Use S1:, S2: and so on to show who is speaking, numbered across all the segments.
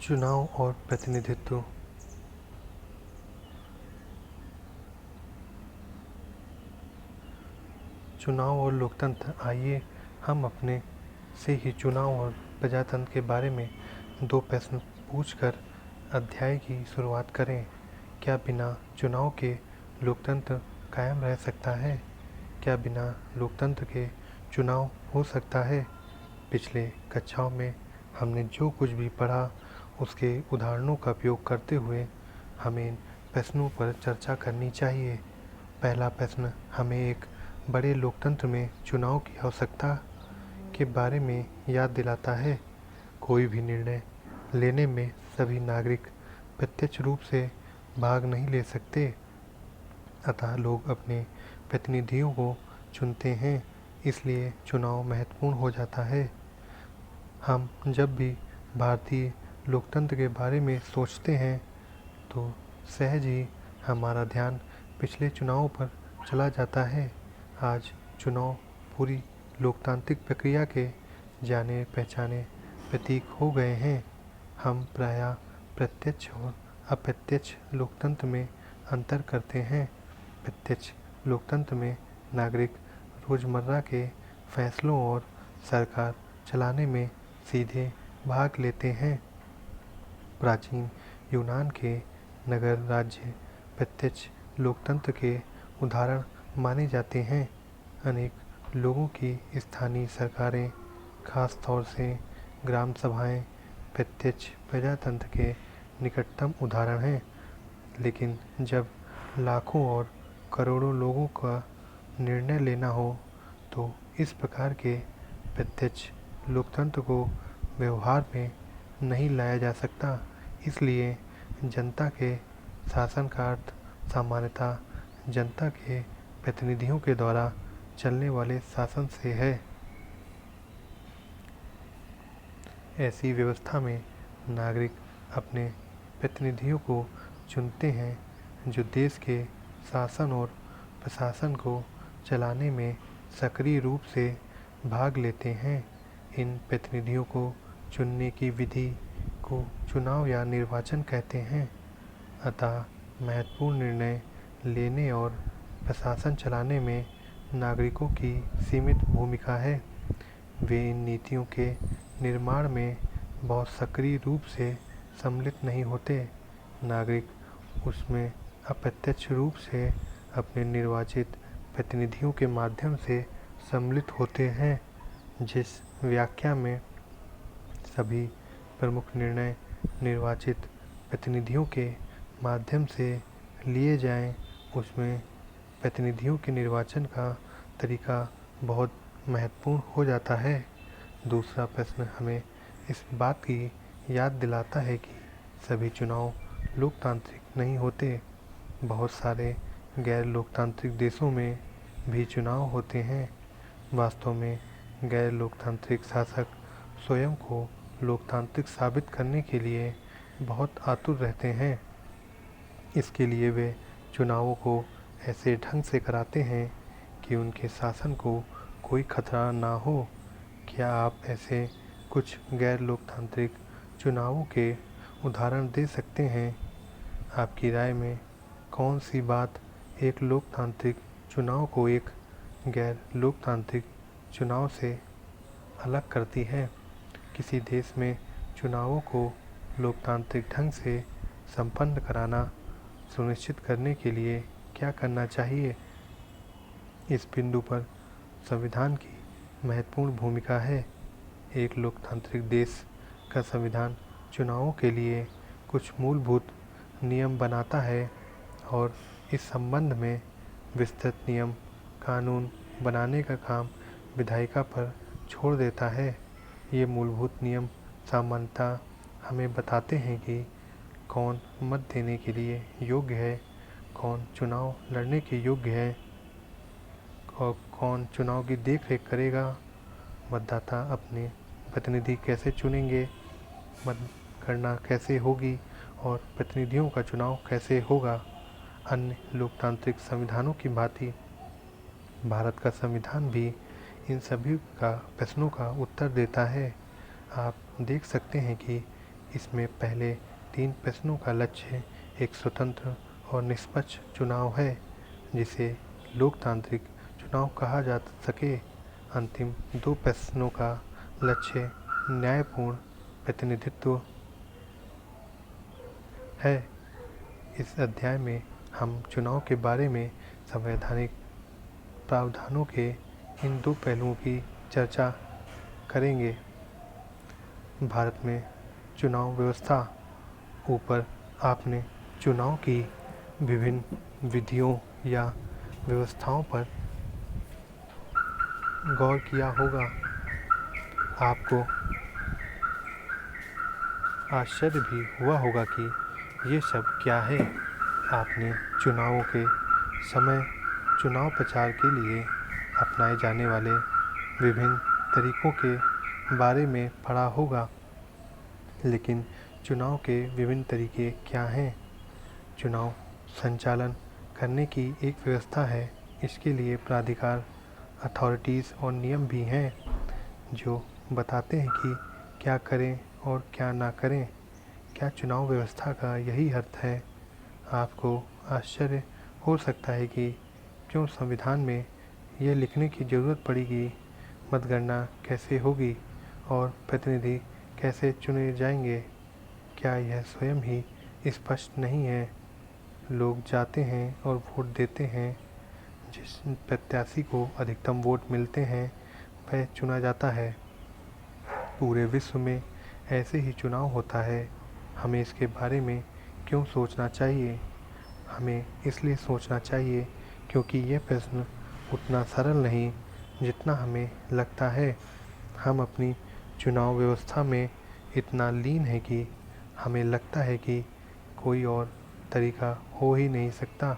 S1: चुनाव और प्रतिनिधित्व। चुनाव और लोकतंत्र। आइए हम अपने से ही चुनाव और प्रजातंत्र के बारे में दो प्रश्न पूछकर अध्याय की शुरुआत करें। क्या बिना चुनाव के लोकतंत्र कायम रह सकता है? क्या बिना लोकतंत्र के चुनाव हो सकता है? पिछले कक्षाओं में हमने जो कुछ भी पढ़ा उसके उदाहरणों का उपयोग करते हुए हमें इन प्रश्नों पर चर्चा करनी चाहिए। पहला प्रश्न हमें एक बड़े लोकतंत्र में चुनाव की आवश्यकता के बारे में याद दिलाता है। कोई भी निर्णय लेने में सभी नागरिक प्रत्यक्ष रूप से भाग नहीं ले सकते, अतः लोग अपने प्रतिनिधियों को चुनते हैं, इसलिए चुनाव महत्वपूर्ण हो जाता है। हम जब भी भारतीय लोकतंत्र के बारे में सोचते हैं तो सहज ही हमारा ध्यान पिछले चुनावों पर चला जाता है। आज चुनाव पूरी लोकतांत्रिक प्रक्रिया के जाने पहचाने प्रतीक हो गए हैं। हम प्रायः प्रत्यक्ष और अप्रत्यक्ष लोकतंत्र में अंतर करते हैं। प्रत्यक्ष लोकतंत्र में नागरिक रोजमर्रा के फैसलों और सरकार चलाने में सीधे भाग लेते हैं। प्राचीन यूनान के नगर राज्य प्रत्यक्ष लोकतंत्र के उदाहरण माने जाते हैं। अनेक लोगों की स्थानीय सरकारें, खास तौर से ग्राम सभाएं, प्रत्यक्ष प्रजातंत्र के निकटतम उदाहरण हैं। लेकिन जब लाखों और करोड़ों लोगों का निर्णय लेना हो तो इस प्रकार के प्रत्यक्ष लोकतंत्र को व्यवहार में नहीं लाया जा सकता। इसलिए जनता के शासन का अर्थ सामान्यतः जनता के प्रतिनिधियों के द्वारा चलने वाले शासन से है। ऐसी व्यवस्था में नागरिक अपने प्रतिनिधियों को चुनते हैं जो देश के शासन और प्रशासन को चलाने में सक्रिय रूप से भाग लेते हैं। इन प्रतिनिधियों को चुनने की विधि को चुनाव या निर्वाचन कहते हैं। अतः महत्वपूर्ण निर्णय लेने और प्रशासन चलाने में नागरिकों की सीमित भूमिका है। वे इन नीतियों के निर्माण में बहुत सक्रिय रूप से सम्मिलित नहीं होते। नागरिक उसमें अप्रत्यक्ष रूप से अपने निर्वाचित प्रतिनिधियों के माध्यम से सम्मिलित होते हैं। जिस व्याख्या में सभी प्रमुख निर्णय निर्वाचित प्रतिनिधियों के माध्यम से लिए जाएं, उसमें प्रतिनिधियों के निर्वाचन का तरीका बहुत महत्वपूर्ण हो जाता है। दूसरा प्रश्न हमें इस बात की याद दिलाता है कि सभी चुनाव लोकतांत्रिक नहीं होते। बहुत सारे गैर लोकतांत्रिक देशों में भी चुनाव होते हैं। वास्तव में गैर लोकतांत्रिक शासक स्वयं को लोकतांत्रिक साबित करने के लिए बहुत आतुर रहते हैं। इसके लिए वे चुनावों को ऐसे ढंग से कराते हैं कि उनके शासन को कोई खतरा ना हो। क्या आप ऐसे कुछ गैर लोकतांत्रिक चुनावों के उदाहरण दे सकते हैं? आपकी राय में कौन सी बात एक लोकतांत्रिक चुनाव को एक गैर लोकतांत्रिक चुनाव से अलग करती है? किसी देश में चुनावों को लोकतांत्रिक ढंग से संपन्न कराना सुनिश्चित करने के लिए क्या करना चाहिए? इस बिंदु पर संविधान की महत्वपूर्ण भूमिका है। एक लोकतांत्रिक देश का संविधान चुनावों के लिए कुछ मूलभूत नियम बनाता है और इस संबंध में विस्तृत नियम कानून बनाने का काम विधायिका पर छोड़ देता है। ये मूलभूत नियम सामान्यतः हमें बताते हैं कि कौन मत देने के लिए योग्य है, कौन चुनाव लड़ने के योग्य है और कौन चुनाव की देखरेख करेगा। मतदाता अपने प्रतिनिधि कैसे चुनेंगे, मतगणना कैसे होगी और प्रतिनिधियों का चुनाव कैसे होगा। अन्य लोकतांत्रिक संविधानों की भांति भारत का संविधान भी इन सभी प्रश्नों का उत्तर देता है। आप देख सकते हैं कि इसमें पहले 3 प्रश्नों का लक्ष्य एक स्वतंत्र और निष्पक्ष चुनाव है, जिसे लोकतांत्रिक चुनाव कहा जा सके। अंतिम 2 प्रश्नों का लक्ष्य न्यायपूर्ण प्रतिनिधित्व है। इस अध्याय में हम चुनाव के बारे में संवैधानिक प्रावधानों के इन 2 पहलुओं की चर्चा करेंगे। भारत में चुनाव व्यवस्था। ऊपर आपने चुनाव की विभिन्न विधियों या व्यवस्थाओं पर गौर किया होगा। आपको आश्चर्य भी हुआ होगा कि ये सब क्या है। आपने चुनावों के समय चुनाव प्रचार के लिए अपनाए जाने वाले विभिन्न तरीकों के बारे में पढ़ा होगा, लेकिन चुनाव के विभिन्न तरीके क्या हैं? चुनाव संचालन करने की एक व्यवस्था है। इसके लिए प्राधिकार, अथॉरिटीज़ और नियम भी हैं जो बताते हैं कि क्या करें और क्या ना करें। क्या चुनाव व्यवस्था का यही अर्थ है? आपको आश्चर्य हो सकता है कि क्यों संविधान में यह लिखने की ज़रूरत पड़ी कि मतगणना कैसे होगी और प्रतिनिधि कैसे चुने जाएंगे। क्या यह स्वयं ही स्पष्ट नहीं है? लोग जाते हैं और वोट देते हैं। जिस प्रत्याशी को अधिकतम वोट मिलते हैं वह चुना जाता है। पूरे विश्व में ऐसे ही चुनाव होता है। हमें इसके बारे में क्यों सोचना चाहिए? हमें इसलिए सोचना चाहिए क्योंकि यह प्रश्न उतना सरल नहीं जितना हमें लगता है। हम अपनी चुनाव व्यवस्था में इतना लीन है कि हमें लगता है कि कोई और तरीका हो ही नहीं सकता।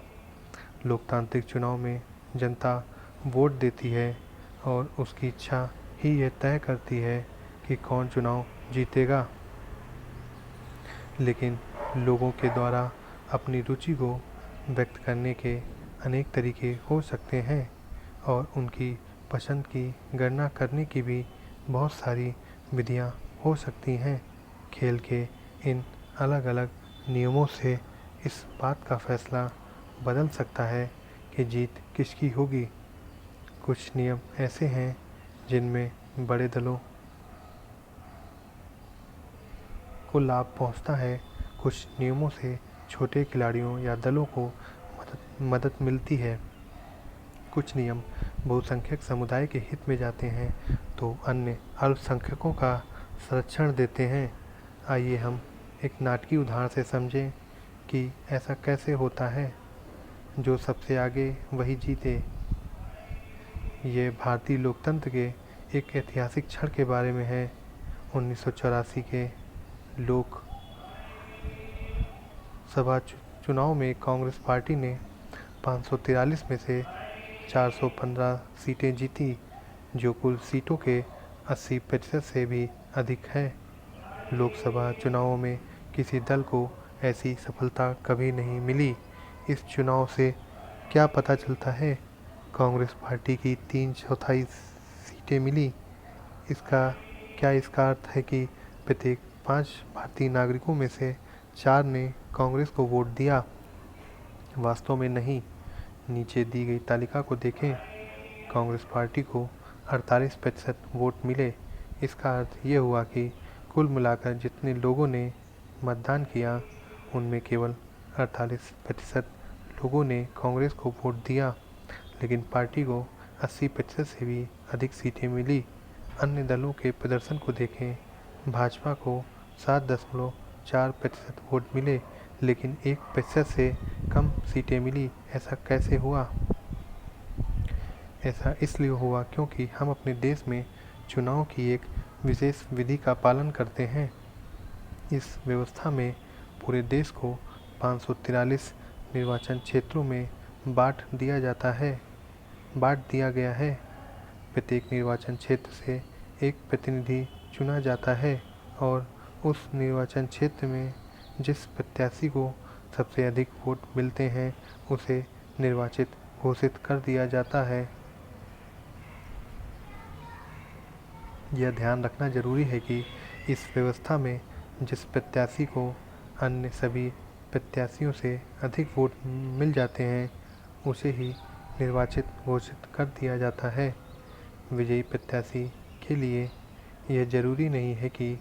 S1: लोकतांत्रिक चुनाव में जनता वोट देती है और उसकी इच्छा ही यह तय करती है कि कौन चुनाव जीतेगा। लेकिन लोगों के द्वारा अपनी रुचि को व्यक्त करने के अनेक तरीके हो सकते हैं और उनकी पसंद की गणना करने की भी बहुत सारी विधियां हो सकती हैं। खेल के इन अलग अलग नियमों से इस बात का फैसला बदल सकता है कि जीत किसकी होगी। कुछ नियम ऐसे हैं जिनमें बड़े दलों को लाभ पहुंचता है। कुछ नियमों से छोटे खिलाड़ियों या दलों को मदद मिलती है। कुछ नियम बहुसंख्यक समुदाय के हित में जाते हैं तो अन्य अल्पसंख्यकों का संरक्षण देते हैं। आइए हम एक नाटकीय उदाहरण से समझें कि ऐसा कैसे होता है। जो सबसे आगे वही जीते। ये भारतीय लोकतंत्र के एक ऐतिहासिक क्षण के बारे में है। 1984 के लोक सभा चुनाव में कांग्रेस पार्टी ने 543 में से 415 सीटें जीती, जो कुल सीटों के 80% से भी अधिक है। लोकसभा चुनावों में किसी दल को ऐसी सफलता कभी नहीं मिली। इस चुनाव से क्या पता चलता है? कांग्रेस पार्टी की 3/4 सीटें मिली। इसका अर्थ है कि प्रत्येक 5 भारतीय नागरिकों में से 4 ने कांग्रेस को वोट दिया? वास्तव में नहीं। नीचे दी गई तालिका को देखें। कांग्रेस पार्टी को 48% वोट मिले। इसका अर्थ ये हुआ कि कुल मिलाकर जितने लोगों ने मतदान किया उनमें केवल 48% लोगों ने कांग्रेस को वोट दिया, लेकिन पार्टी को 80% से भी अधिक सीटें मिली। अन्य दलों के प्रदर्शन को देखें। भाजपा को 7.4% वोट मिले, लेकिन 1% से कम सीटें मिली। ऐसा कैसे हुआ? ऐसा इसलिए हुआ क्योंकि हम अपने देश में चुनाव की एक विशेष विधि का पालन करते हैं। इस व्यवस्था में पूरे देश को 543 निर्वाचन क्षेत्रों में बांट दिया गया है। प्रत्येक निर्वाचन क्षेत्र से एक प्रतिनिधि चुना जाता है और उस निर्वाचन क्षेत्र में जिस प्रत्याशी को सबसे अधिक वोट मिलते हैं उसे निर्वाचित घोषित कर दिया जाता है। यह ध्यान रखना जरूरी है कि इस व्यवस्था में जिस प्रत्याशी को अन्य सभी प्रत्याशियों से अधिक वोट मिल जाते हैं उसे ही निर्वाचित घोषित कर दिया जाता है। विजयी प्रत्याशी के लिए यह जरूरी नहीं है कि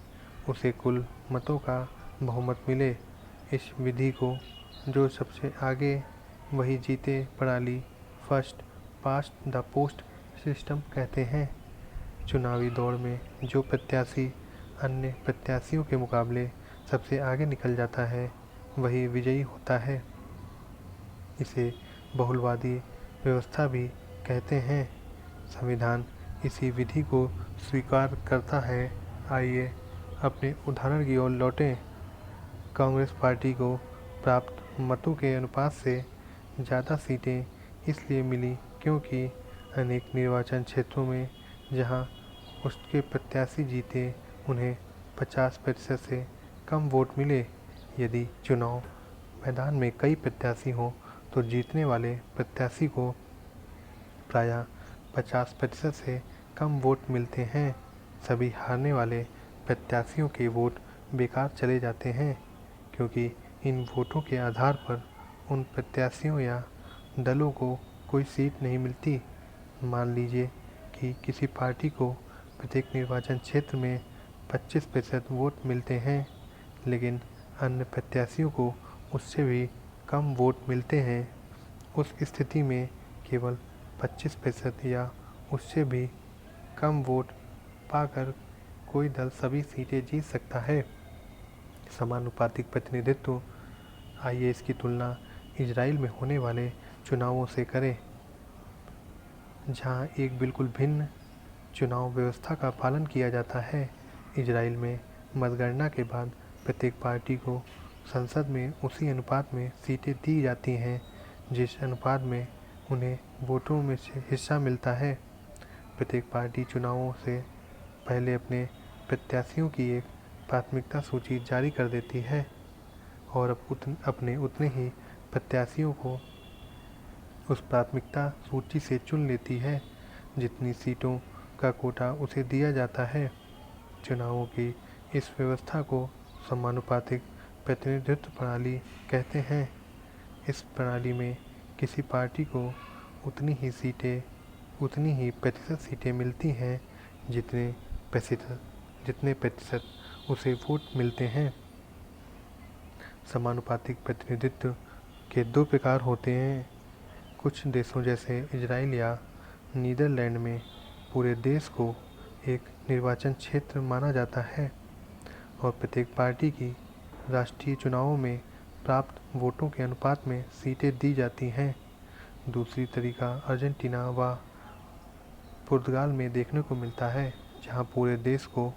S1: उसे कुल मतों का बहुमत मिले। इस विधि को जो सबसे आगे वही जीते प्रणाली first past the post system कहते हैं। चुनावी दौड़ में जो प्रत्याशी अन्य प्रत्याशियों के मुकाबले सबसे आगे निकल जाता है वही विजयी होता है। इसे बहुलवादी व्यवस्था भी कहते हैं। संविधान इसी विधि को स्वीकार करता है। आइए अपने उदाहरण की ओर लौटें। कांग्रेस पार्टी को प्राप्त मतों के अनुपात से ज़्यादा सीटें इसलिए मिली क्योंकि अनेक निर्वाचन क्षेत्रों में जहां उसके प्रत्याशी जीते उन्हें 50% से कम वोट मिले। यदि चुनाव मैदान में कई प्रत्याशी हों तो जीतने वाले प्रत्याशी को प्रायः 50% से कम वोट मिलते हैं। सभी हारने वाले प्रत्याशियों के वोट बेकार चले जाते हैं क्योंकि इन वोटों के आधार पर उन प्रत्याशियों या दलों को कोई सीट नहीं मिलती। मान लीजिए कि किसी पार्टी को प्रत्येक निर्वाचन क्षेत्र में 25% वोट मिलते हैं लेकिन अन्य प्रत्याशियों को उससे भी कम वोट मिलते हैं। उस स्थिति में केवल 25% या उससे भी कम वोट पाकर कोई दल सभी सीटें जीत सकता है। समानुपातिक प्रतिनिधित्व। आइए इसकी तुलना इजराइल में होने वाले चुनावों से करें जहां एक बिल्कुल भिन्न चुनाव व्यवस्था का पालन किया जाता है। इजराइल में मतगणना के बाद प्रत्येक पार्टी को संसद में उसी अनुपात में सीटें दी जाती हैं जिस अनुपात में उन्हें वोटों में से हिस्सा मिलता है। प्रत्येक पार्टी चुनावों से पहले अपने प्रत्याशियों की एक प्राथमिकता सूची जारी कर देती है और अपने उतने ही प्रत्याशियों को उस प्राथमिकता सूची से चुन लेती है जितनी सीटों का कोटा उसे दिया जाता है। चुनावों की इस व्यवस्था को समानुपातिक प्रतिनिधित्व प्रणाली कहते हैं। इस प्रणाली में किसी पार्टी को उतनी ही प्रतिशत सीटें मिलती हैं जितने प्रतिशत उसे वोट मिलते हैं। समानुपातिक प्रतिनिधित्व के दो प्रकार होते हैं। कुछ देशों जैसे इजराइल या नीदरलैंड में पूरे देश को एक निर्वाचन क्षेत्र माना जाता है और प्रत्येक पार्टी की राष्ट्रीय चुनावों में प्राप्त वोटों के अनुपात में सीटें दी जाती हैं। दूसरी तरीका अर्जेंटीना व पुर्तगाल में देखने को मिलता है जहां पूरे देश को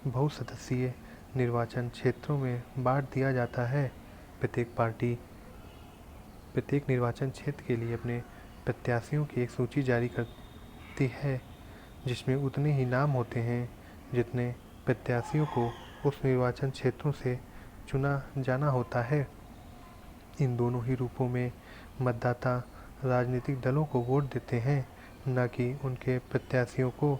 S1: बहुसदस्यीय निर्वाचन क्षेत्रों में बांट दिया जाता है। प्रत्येक पार्टी प्रत्येक निर्वाचन क्षेत्र के लिए अपने प्रत्याशियों की एक सूची जारी करती है जिसमें उतने ही नाम होते हैं जितने प्रत्याशियों को उस निर्वाचन क्षेत्रों से चुना जाना होता है। इन दोनों ही रूपों में मतदाता राजनीतिक दलों को वोट देते हैं न कि उनके प्रत्याशियों को।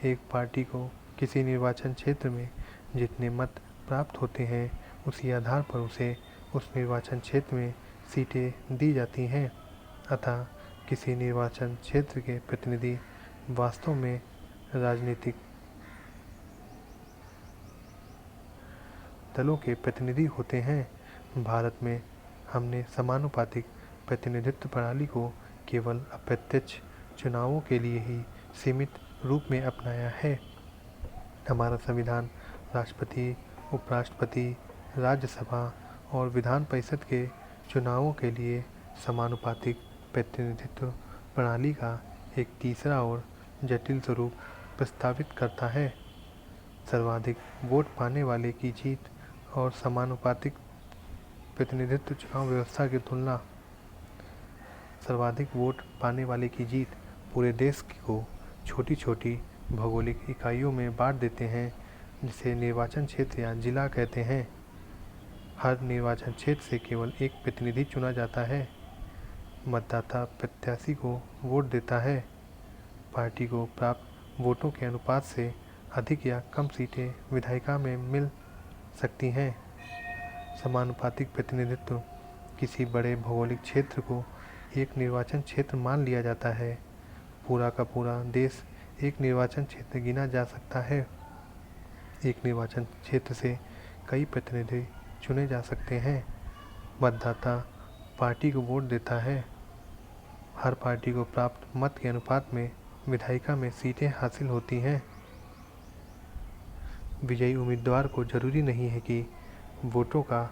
S1: एक पार्टी को किसी निर्वाचन क्षेत्र में जितने मत प्राप्त होते हैं उसी आधार पर उसे उस निर्वाचन क्षेत्र में सीटें दी जाती हैं। अतः किसी निर्वाचन क्षेत्र के प्रतिनिधि वास्तव में राजनीतिक दलों के प्रतिनिधि होते हैं। भारत में हमने समानुपातिक प्रतिनिधित्व प्रणाली को केवल अप्रत्यक्ष चुनावों के लिए ही सीमित रूप में अपनाया है। हमारा संविधान राष्ट्रपति, उपराष्ट्रपति, राज्यसभा और विधान परिषद के चुनावों के लिए समानुपातिक प्रतिनिधित्व प्रणाली का एक तीसरा और जटिल स्वरूप प्रस्तावित करता है। सर्वाधिक वोट पाने वाले की जीत और समानुपातिक प्रतिनिधित्व चुनाव व्यवस्था की तुलना। सर्वाधिक वोट पाने वाले की जीत पूरे देश को छोटी छोटी भौगोलिक इकाइयों में बांट देते हैं जिसे निर्वाचन क्षेत्र या जिला कहते हैं। हर निर्वाचन क्षेत्र से केवल एक प्रतिनिधि चुना जाता है। मतदाता प्रत्याशी को वोट देता है। पार्टी को प्राप्त वोटों के अनुपात से अधिक या कम सीटें विधायिका में मिल सकती हैं। समानुपातिक प्रतिनिधित्व किसी बड़े भौगोलिक क्षेत्र को एक निर्वाचन क्षेत्र मान लिया जाता है। पूरा का पूरा देश एक निर्वाचन क्षेत्र गिना जा सकता है। एक निर्वाचन क्षेत्र से कई प्रतिनिधि चुने जा सकते हैं। मतदाता पार्टी को वोट देता है। हर पार्टी को प्राप्त मत के अनुपात में विधायिका में सीटें हासिल होती हैं। विजयी उम्मीदवार को जरूरी नहीं है कि वोटों का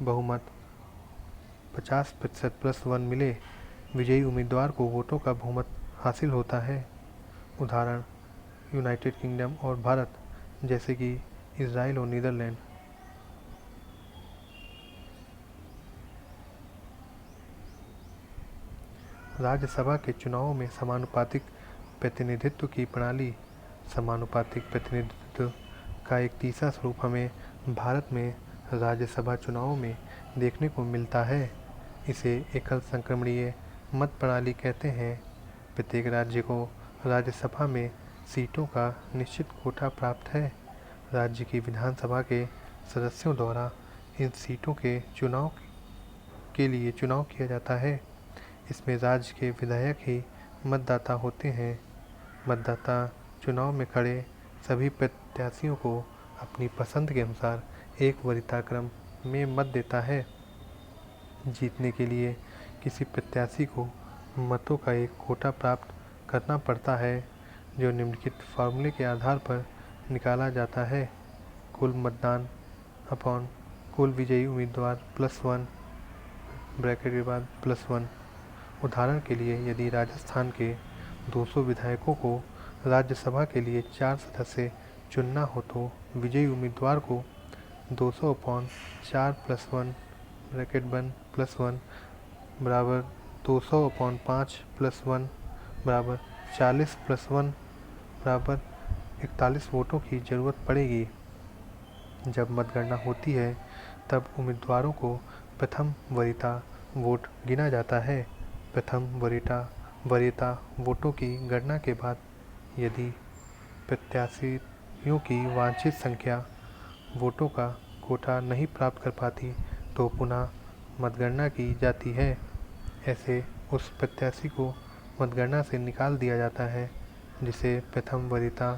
S1: बहुमत 50% +1 मिले। विजयी उम्मीदवार को वोटों का बहुमत हासिल होता है। उदाहरण यूनाइटेड किंगडम और भारत, जैसे कि इजराइल और नीदरलैंड। राज्यसभा के चुनावों में समानुपातिक प्रतिनिधित्व की प्रणाली। समानुपातिक प्रतिनिधित्व का एक तीसरा स्वरूप हमें भारत में राज्यसभा चुनावों में देखने को मिलता है। इसे एकल संक्रमणीय मत प्रणाली कहते हैं। प्रत्येक राज्य को राज्यसभा में सीटों का निश्चित कोटा प्राप्त है। राज्य की विधानसभा के सदस्यों द्वारा इन सीटों के लिए चुनाव किया जाता है। इसमें राज्य के विधायक ही मतदाता होते हैं। मतदाता चुनाव में खड़े सभी प्रत्याशियों को अपनी पसंद के अनुसार एक वरीयता क्रम में मत देता है। जीतने के लिए किसी प्रत्याशी को मतों का एक कोटा प्राप्त करना पड़ता है, जो निम्नलिखित फार्मूले के आधार पर निकाला जाता है। कुल मतदान अपॉन कुल विजयी उम्मीदवार +1 ब्रैकेट के बाद +1। उदाहरण के लिए, यदि राजस्थान के 200 विधायकों को राज्यसभा के लिए 4 सदस्य चुनना हो तो विजयी उम्मीदवार को 200/4 +1 ब्रैकेट बंद +1 बराबर 200/5 +1 बराबर 40 +1 बराबर 41 वोटों की ज़रूरत पड़ेगी। जब मतगणना होती है तब उम्मीदवारों को प्रथम वरीयता वोट गिना जाता है। प्रथम वरीयता वोटों की गणना के बाद यदि प्रत्याशियों की वांछित संख्या वोटों का कोटा नहीं प्राप्त कर पाती तो पुनः मतगणना की जाती है। ऐसे उस प्रत्याशी को मतगणना से निकाल दिया जाता है जिसे प्रथम वरीयता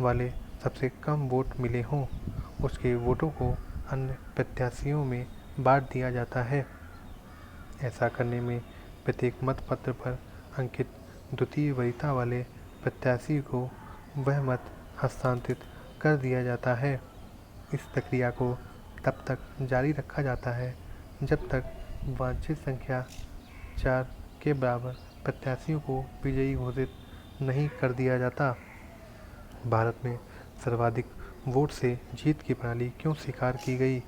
S1: वाले सबसे कम वोट मिले हों। उसके वोटों को अन्य प्रत्याशियों में बांट दिया जाता है। ऐसा करने में प्रत्येक मतपत्र पर अंकित द्वितीय वरीयता वाले प्रत्याशी को वह मत हस्तांतरित कर दिया जाता है। इस प्रक्रिया को तब तक जारी रखा जाता है जब तक वांछित संख्या 4 के बराबर प्रत्याशियों को विजयी घोषित नहीं कर दिया जाता। भारत में सर्वाधिक वोट से जीत की प्रणाली क्यों स्वीकार की गई?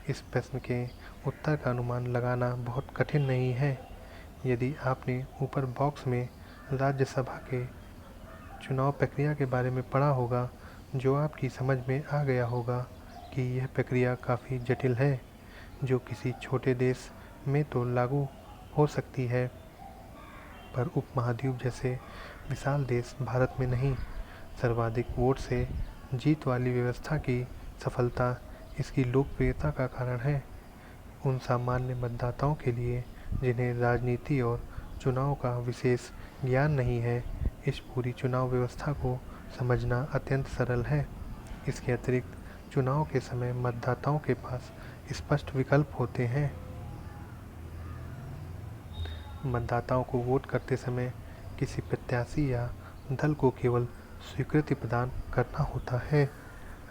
S1: इस प्रश्न के उत्तर का अनुमान लगाना बहुत कठिन नहीं है। यदि आपने ऊपर बॉक्स में राज्यसभा के चुनाव प्रक्रिया के बारे में पढ़ा होगा, जो आपकी समझ में आ गया होगा कि यह प्रक्रिया काफ़ी जटिल है, जो किसी छोटे देश में तो लागू हो सकती है, पर उपमहाद्वीप जैसे विशाल देश भारत में नहीं। सर्वाधिक वोट से जीत वाली व्यवस्था की सफलता इसकी लोकप्रियता का कारण है। उन सामान्य मतदाताओं के लिए जिन्हें राजनीति और चुनाव का विशेष ज्ञान नहीं है, इस पूरी चुनाव व्यवस्था को समझना अत्यंत सरल है। इसके अतिरिक्त चुनाव के समय मतदाताओं के पास स्पष्ट विकल्प होते हैं। मतदाताओं को वोट करते समय किसी प्रत्याशी या दल को केवल स्वीकृति प्रदान करना होता है।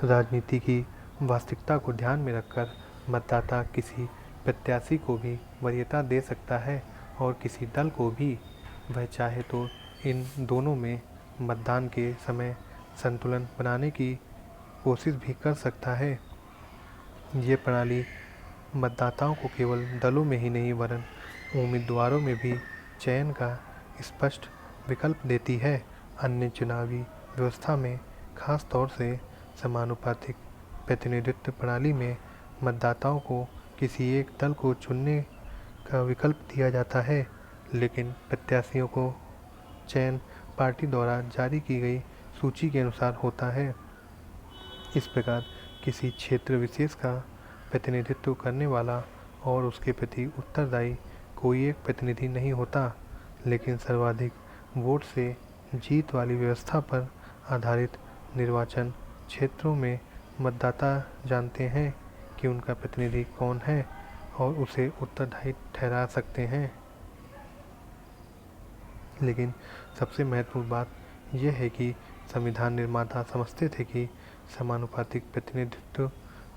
S1: राजनीति की वास्तविकता को ध्यान में रखकर मतदाता किसी प्रत्याशी को भी वरीयता दे सकता है और किसी दल को भी। वह चाहे तो इन दोनों में मतदान के समय संतुलन बनाने की कोशिश भी कर सकता है। ये प्रणाली मतदाताओं को केवल दलों में ही नहीं वरन उम्मीदवारों में भी चयन का स्पष्ट विकल्प देती है। अन्य चुनावी व्यवस्था में खास तौर से समानुपातिक प्रतिनिधित्व प्रणाली में मतदाताओं को किसी एक दल को चुनने का विकल्प दिया जाता है, लेकिन प्रत्याशियों को चयन पार्टी द्वारा जारी की गई सूची के अनुसार होता है। इस प्रकार किसी क्षेत्र विशेष का प्रतिनिधित्व करने वाला और उसके प्रति उत्तरदायी कोई एक प्रतिनिधि नहीं होता, लेकिन सर्वाधिक वोट से जीत वाली व्यवस्था पर आधारित निर्वाचन क्षेत्रों में मतदाता जानते हैं कि उनका प्रतिनिधि कौन है और उसे उत्तरदायी ठहरा सकते हैं। लेकिन सबसे महत्वपूर्ण बात यह है कि संविधान निर्माता समझते थे कि समानुपातिक प्रतिनिधित्व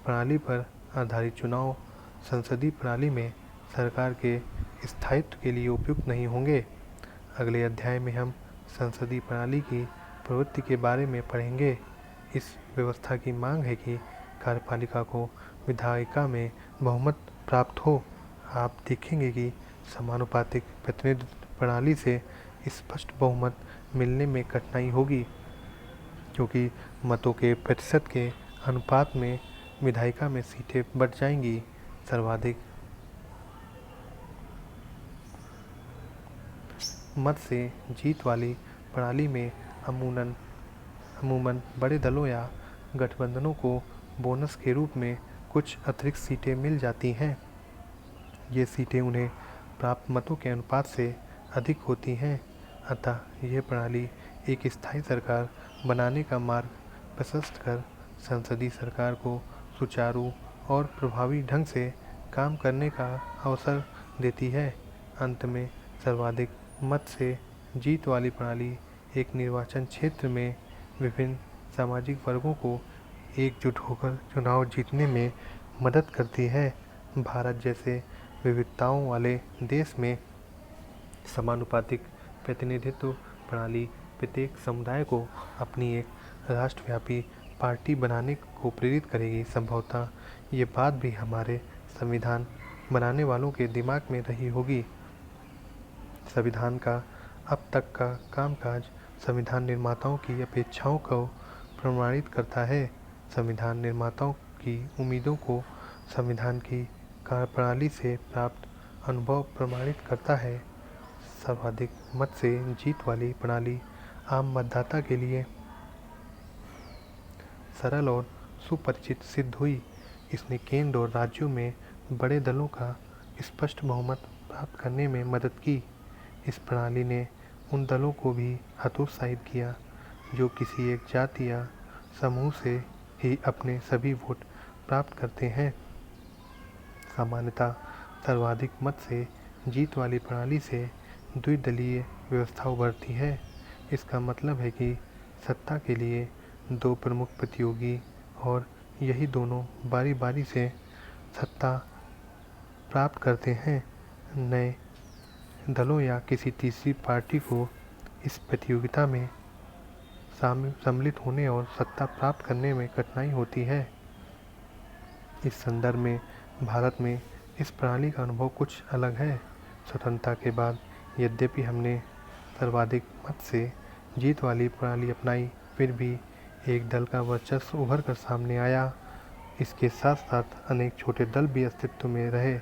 S1: प्रणाली पर आधारित चुनाव संसदीय प्रणाली में सरकार के स्थायित्व के लिए उपयुक्त नहीं होंगे। अगले अध्याय में हम संसदीय प्रणाली की प्रवृत्ति के बारे में पढ़ेंगे। इस व्यवस्था की मांग है कि कार्यपालिका को विधायिका में बहुमत प्राप्त हो। आप देखेंगे कि समानुपातिक प्रतिनिधित्व प्रणाली से स्पष्ट बहुमत मिलने में कठिनाई होगी, क्योंकि मतों के प्रतिशत के अनुपात में विधायिका में सीटें बढ़ जाएंगी। सर्वाधिक मत से जीत वाली प्रणाली में अमूमन बड़े दलों या गठबंधनों को बोनस के रूप में कुछ अतिरिक्त सीटें मिल जाती हैं। ये सीटें उन्हें प्राप्त मतों के अनुपात से अधिक होती हैं। अतः यह प्रणाली एक स्थायी सरकार बनाने का मार्ग प्रशस्त कर संसदीय सरकार को सुचारू और प्रभावी ढंग से काम करने का अवसर देती है। अंत में सर्वाधिक मत से जीत वाली प्रणाली एक निर्वाचन क्षेत्र में विभिन्न सामाजिक वर्गों को एकजुट होकर चुनाव जीतने में मदद करती है। भारत जैसे विविधताओं वाले देश में समानुपातिक प्रतिनिधित्व प्रणाली प्रत्येक समुदाय को अपनी एक राष्ट्रव्यापी पार्टी बनाने को प्रेरित करेगी। संभवतः ये बात भी हमारे संविधान बनाने वालों के दिमाग में रही होगी। संविधान का अब तक का कामकाज संविधान निर्माताओं की अपेक्षाओं को प्रमाणित करता है। संविधान निर्माताओं की उम्मीदों को संविधान की कार्यप्रणाली से प्राप्त अनुभव प्रमाणित करता है। सर्वाधिक मत से जीत वाली प्रणाली आम मतदाता के लिए सरल और सुपरिचित सिद्ध हुई। इसने केंद्र और राज्यों में बड़े दलों का स्पष्ट बहुमत प्राप्त करने में मदद की। इस प्रणाली ने उन दलों को भी हतोत्साहित किया जो किसी एक जाति या समूह से ही अपने सभी वोट प्राप्त करते हैं। सामान्यतः सर्वाधिक मत से जीत वाली प्रणाली से द्विदलीय व्यवस्था उभरती है। इसका मतलब है कि सत्ता के लिए दो प्रमुख प्रतियोगी और यही दोनों बारी बारी से सत्ता प्राप्त करते हैं। नए दलों या किसी तीसरी पार्टी को इस प्रतियोगिता में सम्मिलित होने और सत्ता प्राप्त करने में कठिनाई होती है। इस संदर्भ में भारत में इस प्रणाली का अनुभव कुछ अलग है। स्वतंत्रता के बाद यद्यपि हमने सर्वाधिक मत से जीत वाली प्रणाली अपनाई, फिर भी एक दल का वर्चस्व उभर कर सामने आया। इसके साथ साथ अनेक छोटे दल भी अस्तित्व में रहे।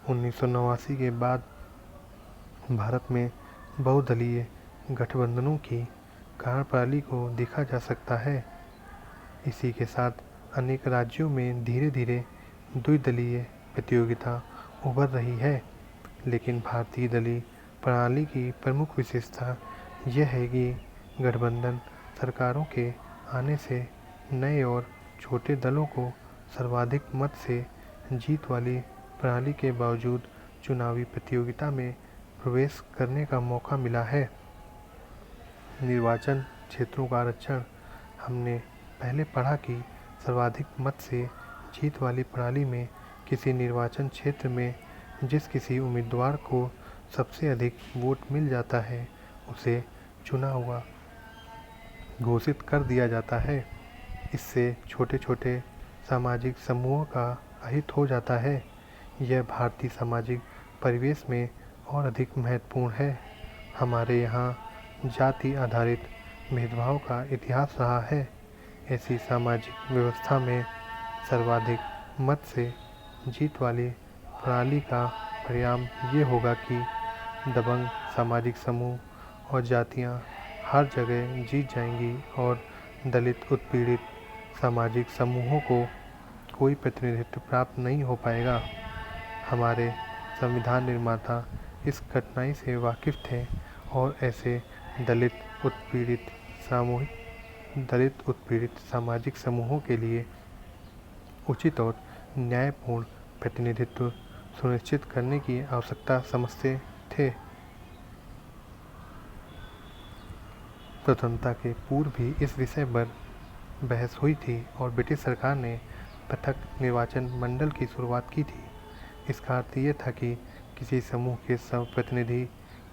S1: 1989 के बाद भारत में बहुदलीय गठबंधनों की कार्यप्रणाली को देखा जा सकता है। इसी के साथ अनेक राज्यों में धीरे धीरे द्विदलीय प्रतियोगिता उभर रही है। लेकिन भारतीय दलीय प्रणाली की प्रमुख विशेषता यह है कि गठबंधन सरकारों के आने से नए और छोटे दलों को सर्वाधिक मत से जीत वाली प्रणाली के बावजूद चुनावी प्रतियोगिता में प्रवेश करने का मौका मिला है। निर्वाचन क्षेत्रों का आरक्षण। हमने पहले पढ़ा कि सर्वाधिक मत से जीत वाली प्रणाली में किसी निर्वाचन क्षेत्र में जिस किसी उम्मीदवार को सबसे अधिक वोट मिल जाता है उसे चुना हुआ घोषित कर दिया जाता है। इससे छोटे छोटे सामाजिक समूहों का अहित हो जाता है। यह भारतीय सामाजिक परिवेश में और अधिक महत्वपूर्ण है। हमारे यहाँ जाति आधारित भेदभाव का इतिहास रहा है। ऐसी सामाजिक व्यवस्था में सर्वाधिक मत से जीत वाली प्रणाली का परिणाम ये होगा कि दबंग सामाजिक समूह और जातियाँ हर जगह जीत जाएंगी और दलित, उत्पीड़ित सामाजिक समूहों को कोई प्रतिनिधित्व प्राप्त नहीं हो पाएगा। हमारे संविधान निर्माता इस कठिनाई से वाकिफ थे और ऐसे दलित उत्पीड़ित सामाजिक समूहों के लिए उचित और न्यायपूर्ण प्रतिनिधित्व सुनिश्चित करने की आवश्यकता समझते थे। स्वतंत्रता के पूर्व भी इस विषय पर बहस हुई थी और ब्रिटिश सरकार ने पृथक निर्वाचन मंडल की शुरुआत की थी। इसका अर्थ ये था कि किसी समूह के प्रतिनिधि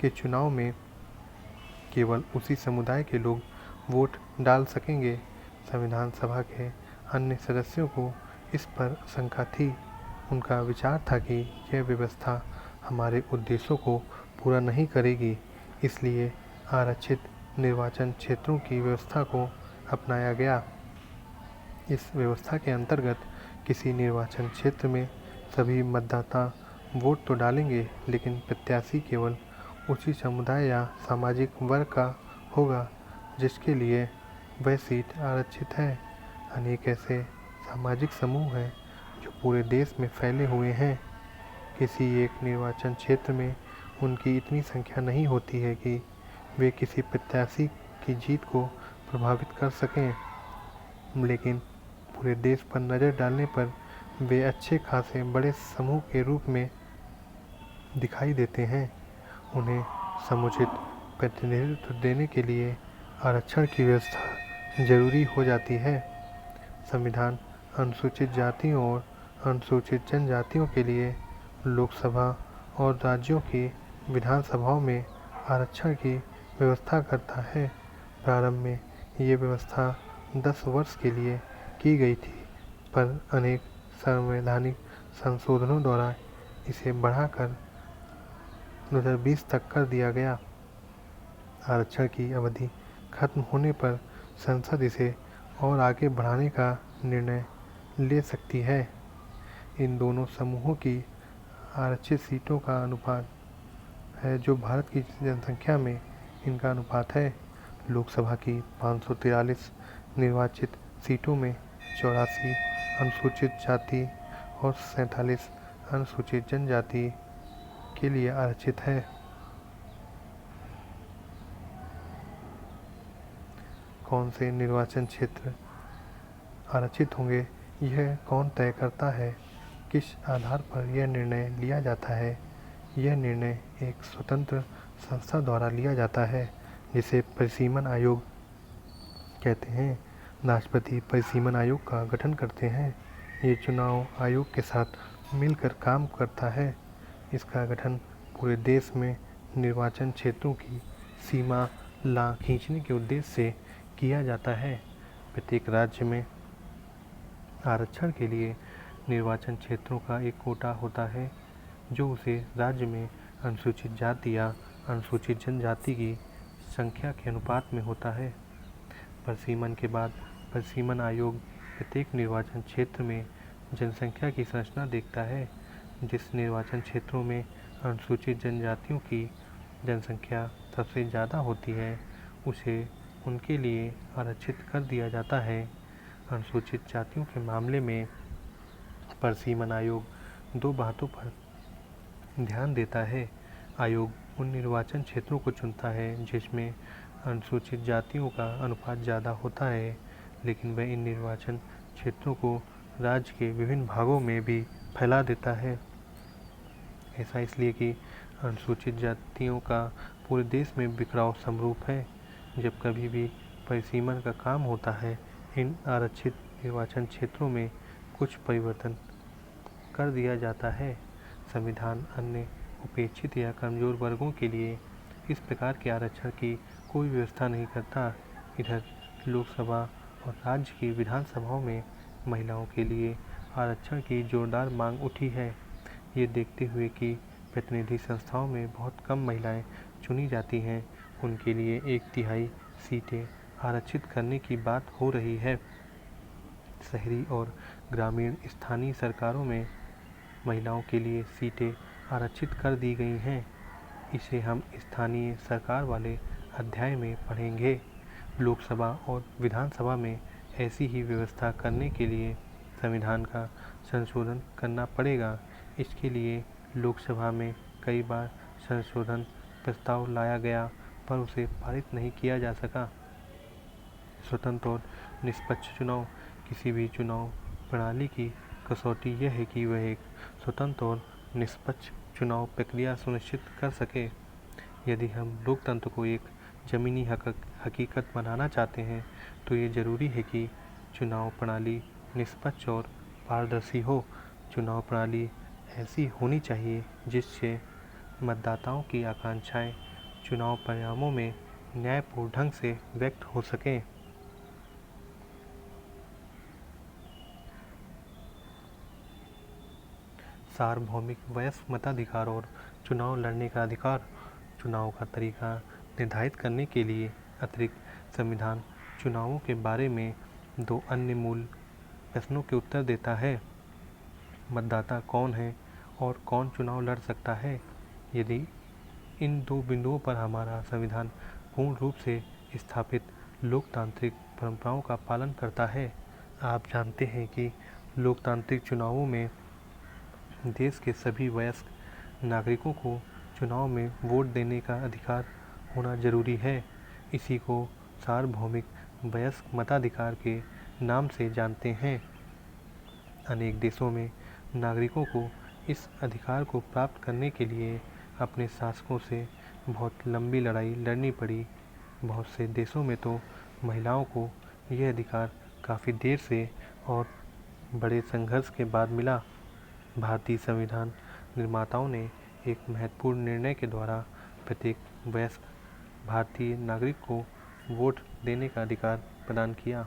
S1: के चुनाव में केवल उसी समुदाय के लोग वोट डाल सकेंगे। संविधान सभा के अन्य सदस्यों को इस पर शंका थी। उनका विचार था कि यह व्यवस्था हमारे उद्देश्यों को पूरा नहीं करेगी, इसलिए आरक्षित निर्वाचन क्षेत्रों की व्यवस्था को अपनाया गया। इस व्यवस्था के अंतर्गत किसी निर्वाचन क्षेत्र में सभी मतदाता वोट तो डालेंगे, लेकिन प्रत्याशी केवल उसी समुदाय या सामाजिक वर्ग का होगा जिसके लिए वह सीट आरक्षित है। अनेक ऐसे सामाजिक समूह हैं जो पूरे देश में फैले हुए हैं। किसी एक निर्वाचन क्षेत्र में उनकी इतनी संख्या नहीं होती है कि वे किसी प्रत्याशी की जीत को प्रभावित कर सकें, लेकिन पूरे देश पर नज़र डालने पर वे अच्छे खासे बड़े समूह के रूप में दिखाई देते हैं। उन्हें समुचित प्रतिनिधित्व देने के लिए आरक्षण की व्यवस्था जरूरी हो जाती है। संविधान अनुसूचित जातियों और अनुसूचित जनजातियों के लिए लोकसभा और राज्यों की विधानसभाओं में आरक्षण की व्यवस्था करता है। प्रारंभ में ये व्यवस्था 10 वर्ष के लिए की गई थी, पर अनेक संवैधानिक संशोधनों द्वारा इसे बढ़ाकर 2020 तक कर दिया गया। आरक्षण की अवधि खत्म होने पर संसद इसे और आगे बढ़ाने का निर्णय ले सकती है। इन दोनों समूहों की आरक्षित सीटों का अनुपात है जो भारत की जनसंख्या में इनका अनुपात है। लोकसभा की 543 निर्वाचित सीटों में 84 अनुसूचित जाति और 47 अनुसूचित जनजाति के लिए आरक्षित है। कौन से निर्वाचन क्षेत्र आरक्षित होंगे, यह कौन तय करता है? किस आधार पर यह निर्णय लिया जाता है? यह निर्णय एक स्वतंत्र संस्था द्वारा लिया जाता है जिसे परिसीमन आयोग कहते हैं। राष्ट्रपति परिसीमन आयोग का गठन करते हैं। ये चुनाव आयोग के साथ मिलकर काम करता है। इसका गठन पूरे देश में निर्वाचन क्षेत्रों की सीमा खींचने के उद्देश्य से किया जाता है। प्रत्येक राज्य में आरक्षण के लिए निर्वाचन क्षेत्रों का एक कोटा होता है जो उसे राज्य में अनुसूचित जाति या अनुसूचित जनजाति की संख्या के अनुपात में होता है। परिसीमन के बाद परिसीमन आयोग प्रत्येक निर्वाचन क्षेत्र में जनसंख्या की संरचना देखता है। जिस निर्वाचन क्षेत्रों में अनुसूचित जनजातियों की जनसंख्या सबसे ज़्यादा होती है उसे उनके लिए आरक्षित कर दिया जाता है। अनुसूचित जातियों के मामले में परिसीमन आयोग 2 बातों पर ध्यान देता है। आयोग उन निर्वाचन क्षेत्रों को चुनता है जिसमें अनुसूचित जातियों का अनुपात ज़्यादा होता है, लेकिन वह इन निर्वाचन क्षेत्रों को राज्य के विभिन्न भागों में भी फैला देता है। ऐसा इसलिए कि अनुसूचित जातियों का पूरे देश में बिखराव समरूप है। जब कभी भी परिसीमन का काम होता है, इन आरक्षित निर्वाचन क्षेत्रों में कुछ परिवर्तन कर दिया जाता है। संविधान अन्य उपेक्षित या कमज़ोर वर्गों के लिए इस प्रकार के आरक्षण की कोई व्यवस्था नहीं करता। इधर लोकसभा और राज्य की विधानसभाओं में महिलाओं के लिए आरक्षण की जोरदार मांग उठी है। ये देखते हुए कि प्रतिनिधि संस्थाओं में बहुत कम महिलाएं चुनी जाती हैं, उनके लिए 1/3 सीटें आरक्षित करने की बात हो रही है। शहरी और ग्रामीण स्थानीय सरकारों में महिलाओं के लिए सीटें आरक्षित कर दी गई हैं। इसे हम स्थानीय सरकार वाले अध्याय में पढ़ेंगे। लोकसभा और विधानसभा में ऐसी ही व्यवस्था करने के लिए संविधान का संशोधन करना पड़ेगा। इसके लिए लोकसभा में कई बार संशोधन प्रस्ताव लाया गया पर उसे पारित नहीं किया जा सका। स्वतंत्र और निष्पक्ष चुनाव। किसी भी चुनाव प्रणाली की कसौटी यह है कि वह एक स्वतंत्र और निष्पक्ष चुनाव प्रक्रिया सुनिश्चित कर सके। यदि हम लोकतंत्र को एक ज़मीनी हकीकत बनाना चाहते हैं तो ये ज़रूरी है कि चुनाव प्रणाली निष्पक्ष और पारदर्शी हो। चुनाव प्रणाली ऐसी होनी चाहिए जिससे मतदाताओं की आकांक्षाएं चुनाव परिणामों में न्यायपूर्ण ढंग से व्यक्त हो सकें। सार्वभौमिक वयस्क मताधिकार और चुनाव लड़ने का अधिकार। चुनाव का तरीका निर्धारित करने के लिए अतिरिक्त संविधान चुनावों के बारे में 2 अन्य मूल प्रश्नों के उत्तर देता है। मतदाता कौन है और कौन चुनाव लड़ सकता है। यदि इन 2 बिंदुओं पर हमारा संविधान पूर्ण रूप से स्थापित लोकतांत्रिक परंपराओं का पालन करता है। आप जानते हैं कि लोकतांत्रिक चुनावों में देश के सभी वयस्क नागरिकों को चुनाव में वोट देने का अधिकार होना जरूरी है। इसी को सार्वभौमिक वयस्क मताधिकार के नाम से जानते हैं। अनेक देशों में नागरिकों को इस अधिकार को प्राप्त करने के लिए अपने शासकों से बहुत लंबी लड़ाई लड़नी पड़ी। बहुत से देशों में तो महिलाओं को यह अधिकार काफ़ी देर से और बड़े संघर्ष के बाद मिला। भारतीय संविधान निर्माताओं ने एक महत्वपूर्ण निर्णय के द्वारा प्रत्येक वयस्क भारतीय नागरिक को वोट देने का अधिकार प्रदान किया।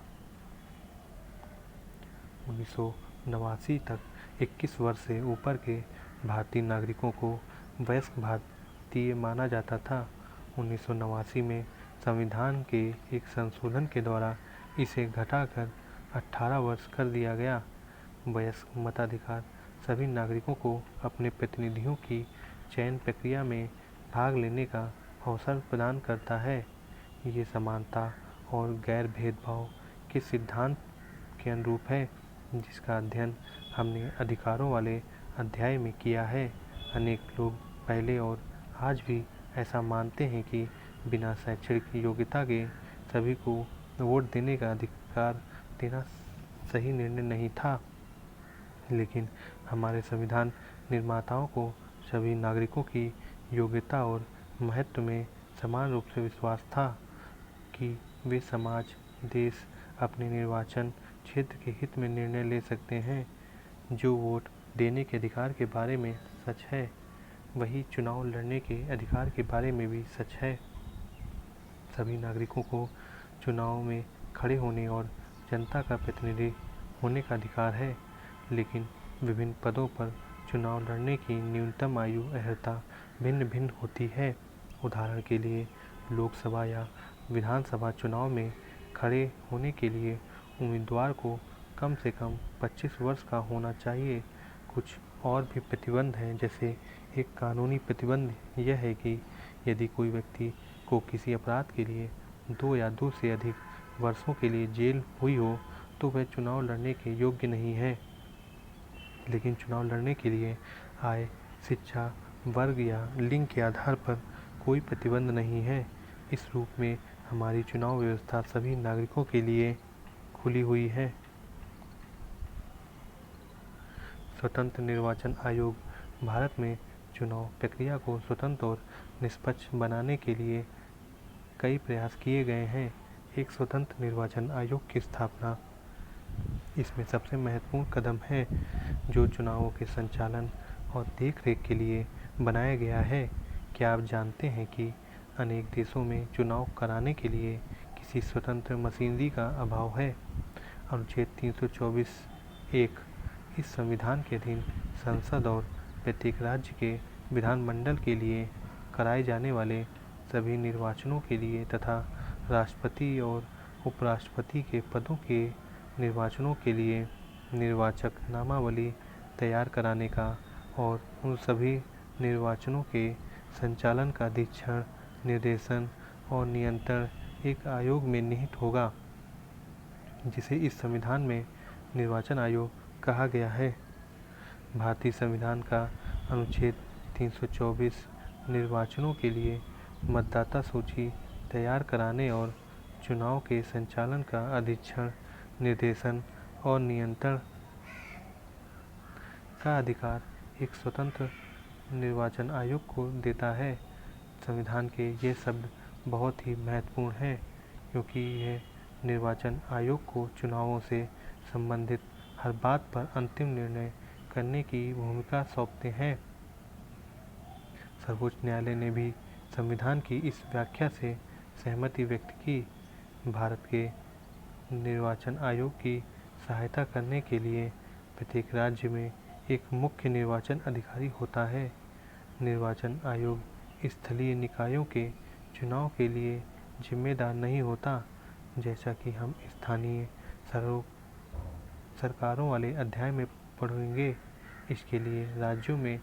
S1: 1989 तक 21 वर्ष से ऊपर के भारतीय नागरिकों को वयस्क भारतीय माना जाता था। 1989 में संविधान के एक संशोधन के द्वारा इसे घटाकर 18 वर्ष कर दिया गया। वयस्क मताधिकार सभी नागरिकों को अपने प्रतिनिधियों की चयन प्रक्रिया में भाग लेने का अवसर प्रदान करता है। ये समानता और गैर भेदभाव के सिद्धांत के अनुरूप है, जिसका अध्ययन हमने अधिकारों वाले अध्याय में किया है। अनेक लोग पहले और आज भी ऐसा मानते हैं कि बिना शैक्षणिक योग्यता के सभी को वोट देने का अधिकार देना सही निर्णय नहीं था। लेकिन हमारे संविधान निर्माताओं को सभी नागरिकों की योग्यता और महत्व में समान रूप से विश्वास था कि वे समाज, देश, अपने निर्वाचन क्षेत्र के हित में निर्णय ले सकते हैं। जो वोट देने के अधिकार के बारे में सच है, वही चुनाव लड़ने के अधिकार के बारे में भी सच है। सभी नागरिकों को चुनाव में खड़े होने और जनता का प्रतिनिधि होने का अधिकार है, लेकिन विभिन्न पदों पर चुनाव लड़ने की न्यूनतम आयु अर्हता भिन्न भिन्न होती है। उदाहरण के लिए लोकसभा या विधानसभा चुनाव में खड़े होने के लिए उम्मीदवार को कम से कम 25 वर्ष का होना चाहिए। कुछ और भी प्रतिबंध हैं, जैसे एक कानूनी प्रतिबंध यह है कि यदि कोई व्यक्ति को किसी अपराध के लिए 2 या 2 से अधिक वर्षों के लिए जेल हुई हो तो वह चुनाव लड़ने के योग्य नहीं है। लेकिन चुनाव लड़ने के लिए आय, शिक्षा, वर्ग या लिंग के आधार पर कोई प्रतिबंध नहीं है। इस रूप में हमारी चुनाव व्यवस्था सभी नागरिकों के लिए खुली हुई है। स्वतंत्र निर्वाचन आयोग। भारत में चुनाव प्रक्रिया को स्वतंत्र और निष्पक्ष बनाने के लिए कई प्रयास किए गए हैं। एक स्वतंत्र निर्वाचन आयोग की स्थापना इसमें सबसे महत्वपूर्ण कदम है, जो चुनावों के संचालन और देखरेख के लिए बनाया गया है। क्या आप जानते हैं कि अनेक देशों में चुनाव कराने के लिए किसी स्वतंत्र मशीनरी का अभाव है। अनुच्छेद 324(1) इस संविधान के अधीन संसद और प्रत्येक राज्य के विधानमंडल के लिए कराए जाने वाले सभी निर्वाचनों के लिए तथा राष्ट्रपति और उपराष्ट्रपति के पदों के निर्वाचनों के लिए निर्वाचक नामावली तैयार कराने का और उन सभी निर्वाचनों के संचालन का अधीक्षण, निर्देशन और नियंत्रण एक आयोग में निहित होगा। जिसे इस संविधान में निर्वाचन आयोग कहा गया है। भारतीय संविधान का अनुच्छेद 324 निर्वाचनों के लिए मतदाता सूची तैयार कराने और चुनाव के संचालन का अधीक्षण, निर्देशन और नियंत्रण का अधिकार एक स्वतंत्र निर्वाचन आयोग को देता है। संविधान के ये शब्द बहुत ही महत्वपूर्ण हैं, क्योंकि यह निर्वाचन आयोग को चुनावों से संबंधित हर बात पर अंतिम निर्णय करने की भूमिका सौंपते हैं। सर्वोच्च न्यायालय ने भी संविधान की इस व्याख्या से सहमति व्यक्त की। भारत के निर्वाचन आयोग की सहायता करने के लिए प्रत्येक राज्य में एक मुख्य निर्वाचन अधिकारी होता है। निर्वाचन आयोग स्थलीय निकायों के चुनाव के लिए जिम्मेदार नहीं होता, जैसा कि हम स्थानीय सरकारों वाले अध्याय में पढ़ेंगे। इसके लिए राज्यों में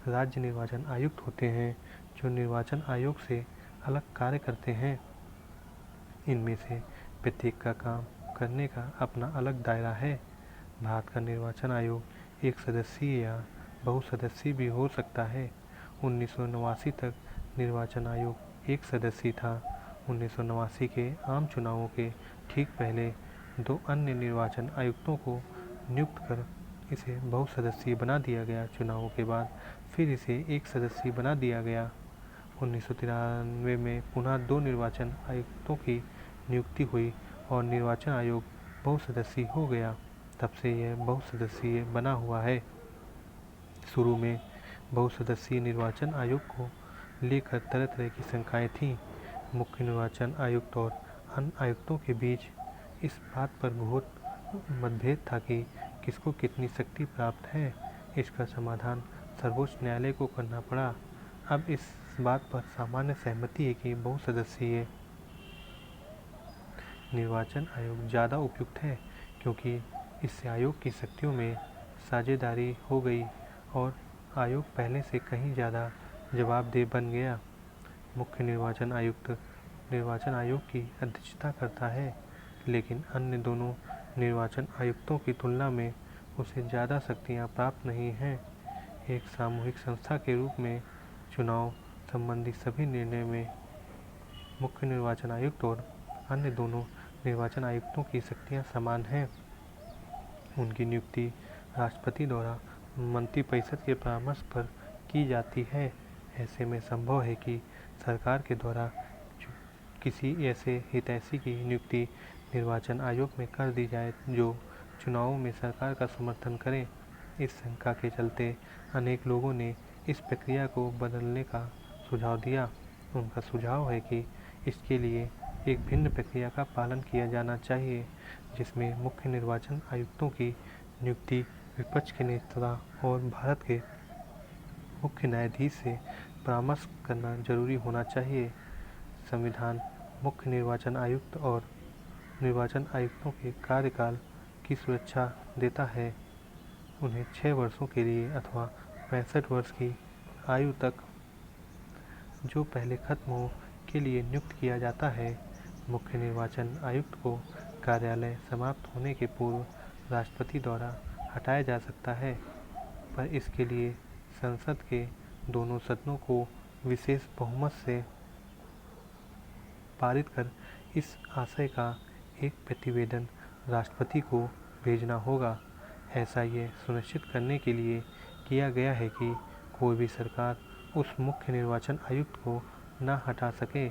S1: राज्य निर्वाचन आयुक्त होते हैं, जो निर्वाचन आयोग से अलग कार्य करते हैं। इनमें से प्रत्येक का काम करने का अपना अलग दायरा है। भारत का निर्वाचन आयोग एक सदस्यीय या बहुसदस्यीय भी हो सकता है। 1989 तक निर्वाचन आयोग एक सदस्यीय था। 1989 के आम चुनावों के ठीक पहले 2 अन्य निर्वाचन आयुक्तों को नियुक्त कर इसे बहुसदस्यीय बना दिया गया। चुनावों के बाद फिर इसे एक सदस्यीय बना दिया गया। 1993 में पुनः 2 निर्वाचन आयुक्तों की नियुक्ति हुई और निर्वाचन आयोग बहुसदस्यीय हो गया। तब से यह बहुसदस्यीय बना हुआ है। शुरू में बहुसदस्यीय निर्वाचन आयोग को लेकर तरह तरह की शंकाएं थीं। मुख्य निर्वाचन आयुक्त और अन्य आयुक्तों के बीच इस बात पर बहुत मतभेद था कि किसको कितनी शक्ति प्राप्त है। इसका समाधान सर्वोच्च न्यायालय को करना पड़ा। अब इस बात पर सामान्य सहमति है कि बहुसदस्यीय निर्वाचन आयोग ज़्यादा उपयुक्त है, क्योंकि इससे आयोग की शक्तियों में साझेदारी हो गई और आयोग पहले से कहीं ज़्यादा जवाबदेह बन गया। मुख्य निर्वाचन आयुक्त निर्वाचन आयोग की अध्यक्षता करता है, लेकिन अन्य दोनों निर्वाचन आयुक्तों की तुलना में उसे ज़्यादा शक्तियाँ प्राप्त नहीं हैं। एक सामूहिक संस्था के रूप में चुनाव संबंधी सभी निर्णय में मुख्य निर्वाचन आयुक्त और अन्य दोनों निर्वाचन आयुक्तों की शक्तियाँ समान हैं। उनकी नियुक्ति राष्ट्रपति द्वारा मंत्रिपरिषद के परामर्श पर की जाती है। ऐसे में संभव है कि सरकार के द्वारा किसी ऐसे हितैषी की नियुक्ति निर्वाचन आयोग में कर दी जाए जो चुनावों में सरकार का समर्थन करे। इस शंका के चलते अनेक लोगों ने इस प्रक्रिया को बदलने का सुझाव दिया। उनका सुझाव है कि इसके लिए एक भिन्न प्रक्रिया का पालन किया जाना चाहिए, जिसमें मुख्य निर्वाचन आयुक्तों की नियुक्ति विपक्ष के नेता और भारत के मुख्य न्यायाधीश से परामर्श करना जरूरी होना चाहिए। संविधान मुख्य निर्वाचन आयुक्त और निर्वाचन आयुक्तों के कार्यकाल की सुरक्षा देता है। उन्हें 6 वर्षों के लिए अथवा 65 वर्ष की आयु तक, जो पहले खत्म हो, के लिए नियुक्त किया जाता है। मुख्य निर्वाचन आयुक्त को कार्यालय समाप्त होने के पूर्व राष्ट्रपति द्वारा हटाया जा सकता है, पर इसके लिए संसद के दोनों सदनों को विशेष बहुमत से पारित कर इस आशय का एक प्रतिवेदन राष्ट्रपति को भेजना होगा। ऐसा ये सुनिश्चित करने के लिए किया गया है कि कोई भी सरकार उस मुख्य निर्वाचन आयुक्त को न हटा सके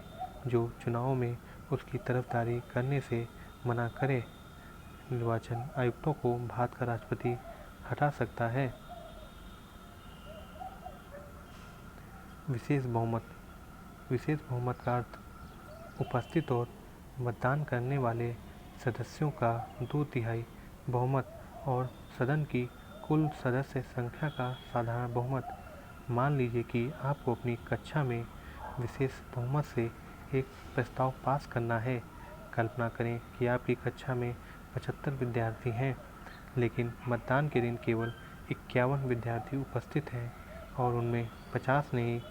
S1: जो चुनाव में उसकी तरफदारी करने से मना करे। निर्वाचन आयुक्तों को भारत का राष्ट्रपति हटा सकता है। विशेष बहुमत का अर्थ उपस्थित और मतदान करने वाले सदस्यों का 2/3 बहुमत और सदन की कुल सदस्य संख्या का साधारण बहुमत। मान लीजिए कि आपको अपनी कक्षा में विशेष बहुमत से एक प्रस्ताव पास करना है। कल्पना करें कि आपकी कक्षा में 75 विद्यार्थी हैं, लेकिन मतदान के दिन केवल 51 विद्यार्थी उपस्थित हैं और उनमें 50 ने ही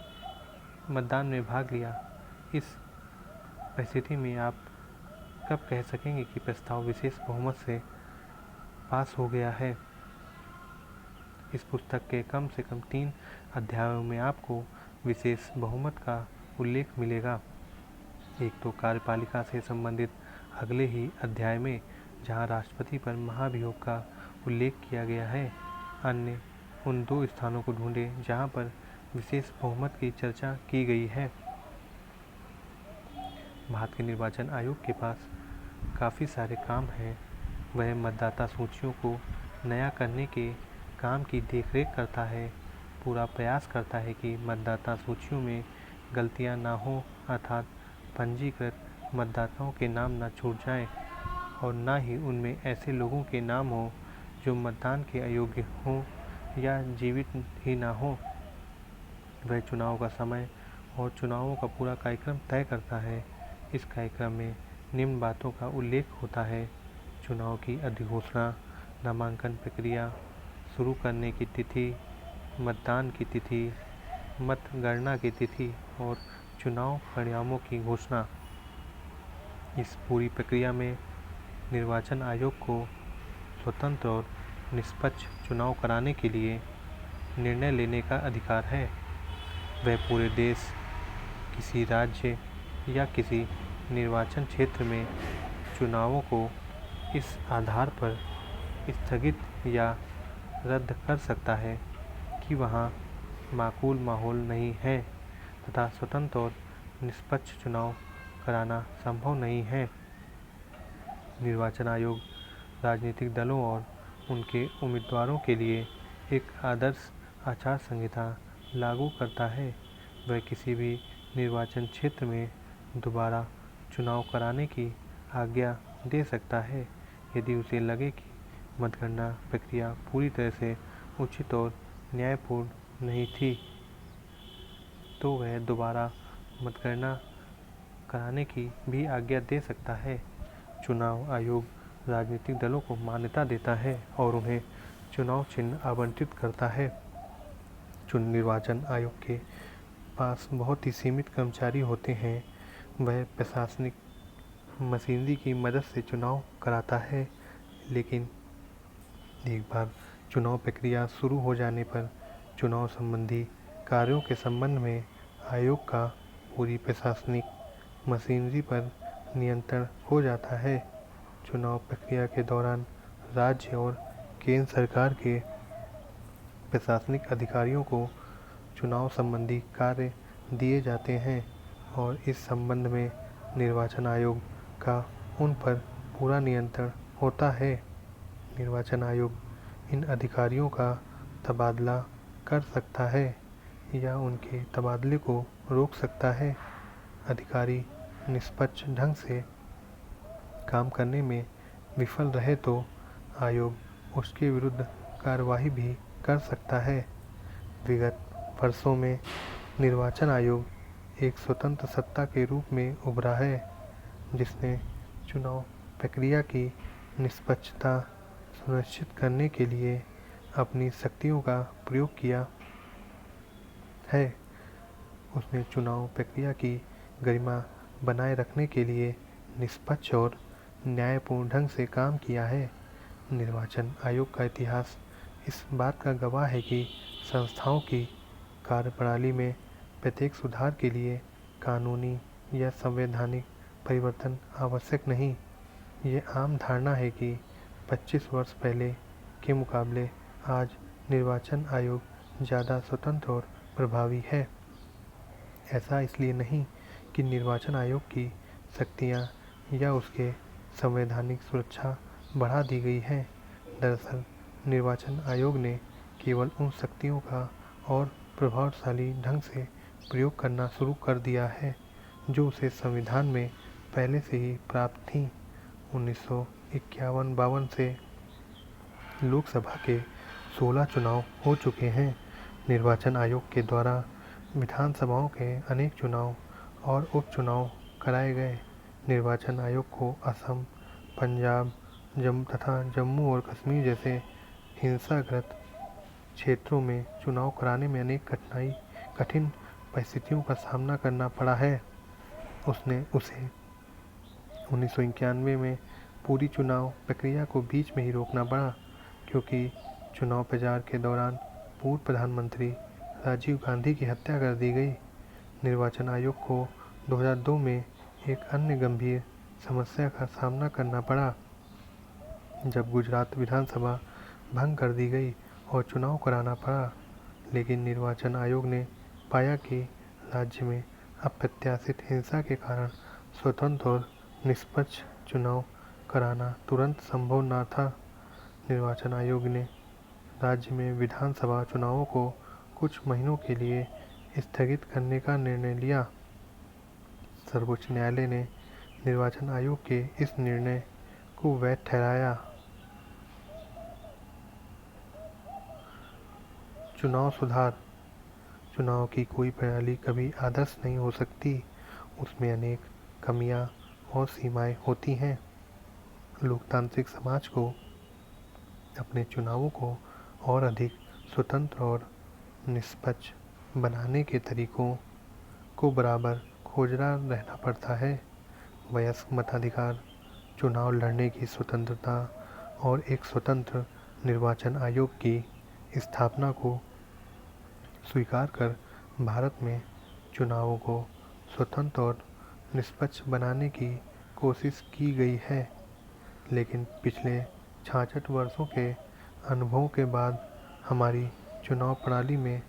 S1: मतदान में भाग लिया। इस परिस्थिति में आप कब कह सकेंगे कि प्रस्ताव विशेष बहुमत से पास हो गया है? इस पुस्तक के कम से कम 3 अध्यायों में आपको विशेष बहुमत का उल्लेख मिलेगा। एक तो कार्यपालिका से संबंधित अगले ही अध्याय में, जहां राष्ट्रपति पर महाभियोग का उल्लेख किया गया है। अन्य उन 2 स्थानों को ढूंढें जहां पर विशेष बहुमत की चर्चा की गई है। भारत के निर्वाचन आयोग के पास काफ़ी सारे काम हैं। वह मतदाता सूचियों को नया करने के काम की देखरेख करता है, पूरा प्रयास करता है कि मतदाता सूचियों में गलतियां ना हो, अर्थात पंजीकृत मतदाताओं के नाम न छूट जाएं और न ही उनमें ऐसे लोगों के नाम हों जो मतदान के अयोग्य हों या जीवित ही ना हों। वह चुनाव का समय और चुनावों का पूरा कार्यक्रम तय करता है। इस कार्यक्रम में निम्न बातों का उल्लेख होता है: चुनाव की अधिघोषणा, नामांकन प्रक्रिया शुरू करने की तिथि, मतदान की तिथि, मतगणना की तिथि और चुनाव परिणामों की घोषणा। इस पूरी प्रक्रिया में निर्वाचन आयोग को स्वतंत्र और निष्पक्ष चुनाव कराने के लिए निर्णय लेने का अधिकार है। वह पूरे देश, किसी राज्य या किसी निर्वाचन क्षेत्र में चुनावों को इस आधार पर स्थगित या रद्द कर सकता है कि वहाँ माकूल माहौल नहीं है तथा स्वतंत्र और निष्पक्ष चुनाव कराना संभव नहीं है। निर्वाचन आयोग राजनीतिक दलों और उनके उम्मीदवारों के लिए एक आदर्श आचार संहिता लागू करता है। वह किसी भी निर्वाचन क्षेत्र में दोबारा चुनाव कराने की आज्ञा दे सकता है यदि उसे लगे कि मतगणना प्रक्रिया पूरी तरह से उचित और न्यायपूर्ण नहीं थी, तो वह दोबारा मतगणना कराने की भी आज्ञा दे सकता है। चुनाव आयोग राजनीतिक दलों को मान्यता देता है और उन्हें चुनाव चिन्ह आवंटित करता है। निर्वाचन आयोग के पास बहुत ही सीमित कर्मचारी होते हैं। वह प्रशासनिक मशीनरी की मदद से चुनाव कराता है, लेकिन एक बार चुनाव प्रक्रिया शुरू हो जाने पर चुनाव संबंधी कार्यों के संबंध में आयोग का पूरी प्रशासनिक मशीनरी पर नियंत्रण हो जाता है। चुनाव प्रक्रिया के दौरान राज्य और केंद्र सरकार के प्रशासनिक अधिकारियों को चुनाव संबंधी कार्य दिए जाते हैं और इस संबंध में निर्वाचन आयोग का उन पर पूरा नियंत्रण होता है। निर्वाचन आयोग इन अधिकारियों का तबादला कर सकता है या उनके तबादले को रोक सकता है। अधिकारी निष्पक्ष ढंग से काम करने में विफल रहे तो आयोग उसके विरुद्ध कार्रवाई भी कर सकता है। विगत वर्षों में निर्वाचन आयोग एक स्वतंत्र सत्ता के रूप में उभरा है, जिसने चुनाव प्रक्रिया की निष्पक्षता सुनिश्चित करने के लिए अपनी शक्तियों का प्रयोग किया है। उसने चुनाव प्रक्रिया की गरिमा बनाए रखने के लिए निष्पक्ष और न्यायपूर्ण ढंग से काम किया है। निर्वाचन आयोग का इतिहास इस बात का गवाह है कि संस्थाओं की कार्यप्रणाली में प्रत्येक सुधार के लिए कानूनी या संवैधानिक परिवर्तन आवश्यक नहीं। ये आम धारणा है कि 25 वर्ष पहले के मुकाबले आज निर्वाचन आयोग ज़्यादा स्वतंत्र और प्रभावी है। ऐसा इसलिए नहीं कि निर्वाचन आयोग की शक्तियाँ या उसके संवैधानिक सुरक्षा बढ़ा दी गई है। दरअसल निर्वाचन आयोग ने केवल उन शक्तियों का और प्रभावशाली ढंग से प्रयोग करना शुरू कर दिया है जो उसे संविधान में पहले से ही प्राप्त थीं। 1951-52 से लोकसभा के 16 चुनाव हो चुके हैं। निर्वाचन आयोग के द्वारा विधानसभाओं के अनेक चुनाव और उपचुनाव कराए गए। निर्वाचन आयोग को असम, पंजाब तथा जम्मू और कश्मीर जैसे हिंसाग्रस्त क्षेत्रों में चुनाव कराने में अनेक कठिन परिस्थितियों का सामना करना पड़ा है। उसे 1991 में पूरी चुनाव प्रक्रिया को बीच में ही रोकना पड़ा, क्योंकि चुनाव प्रचार के दौरान पूर्व प्रधानमंत्री राजीव गांधी की हत्या कर दी गई। निर्वाचन आयोग को 2002 में एक अन्य गंभीर समस्या का सामना करना पड़ा, जब गुजरात विधानसभा भंग कर दी गई और चुनाव कराना पड़ा। लेकिन निर्वाचन आयोग ने पाया कि राज्य में अप्रत्याशित हिंसा के कारण स्वतंत्र और निष्पक्ष चुनाव कराना तुरंत संभव न था। निर्वाचन आयोग ने राज्य में विधानसभा चुनावों को कुछ महीनों के लिए स्थगित करने का निर्णय लिया। सर्वोच्च न्यायालय ने निर्वाचन आयोग के इस निर्णय को वैध ठहराया। चुनाव सुधार। चुनाव की कोई प्रणाली कभी आदर्श नहीं हो सकती, उसमें अनेक कमियां और सीमाएं होती हैं। लोकतांत्रिक समाज को अपने चुनावों को और अधिक स्वतंत्र और निष्पक्ष बनाने के तरीकों को बराबर खोजना रहना पड़ता है। वयस्क मताधिकार, चुनाव लड़ने की स्वतंत्रता और एक स्वतंत्र निर्वाचन आयोग की स्थापना को स्वीकार कर भारत में चुनावों को स्वतंत्र और निष्पक्ष बनाने की कोशिश की गई है। लेकिन पिछले 66 वर्षों के अनुभवों के बाद हमारी चुनाव प्रणाली में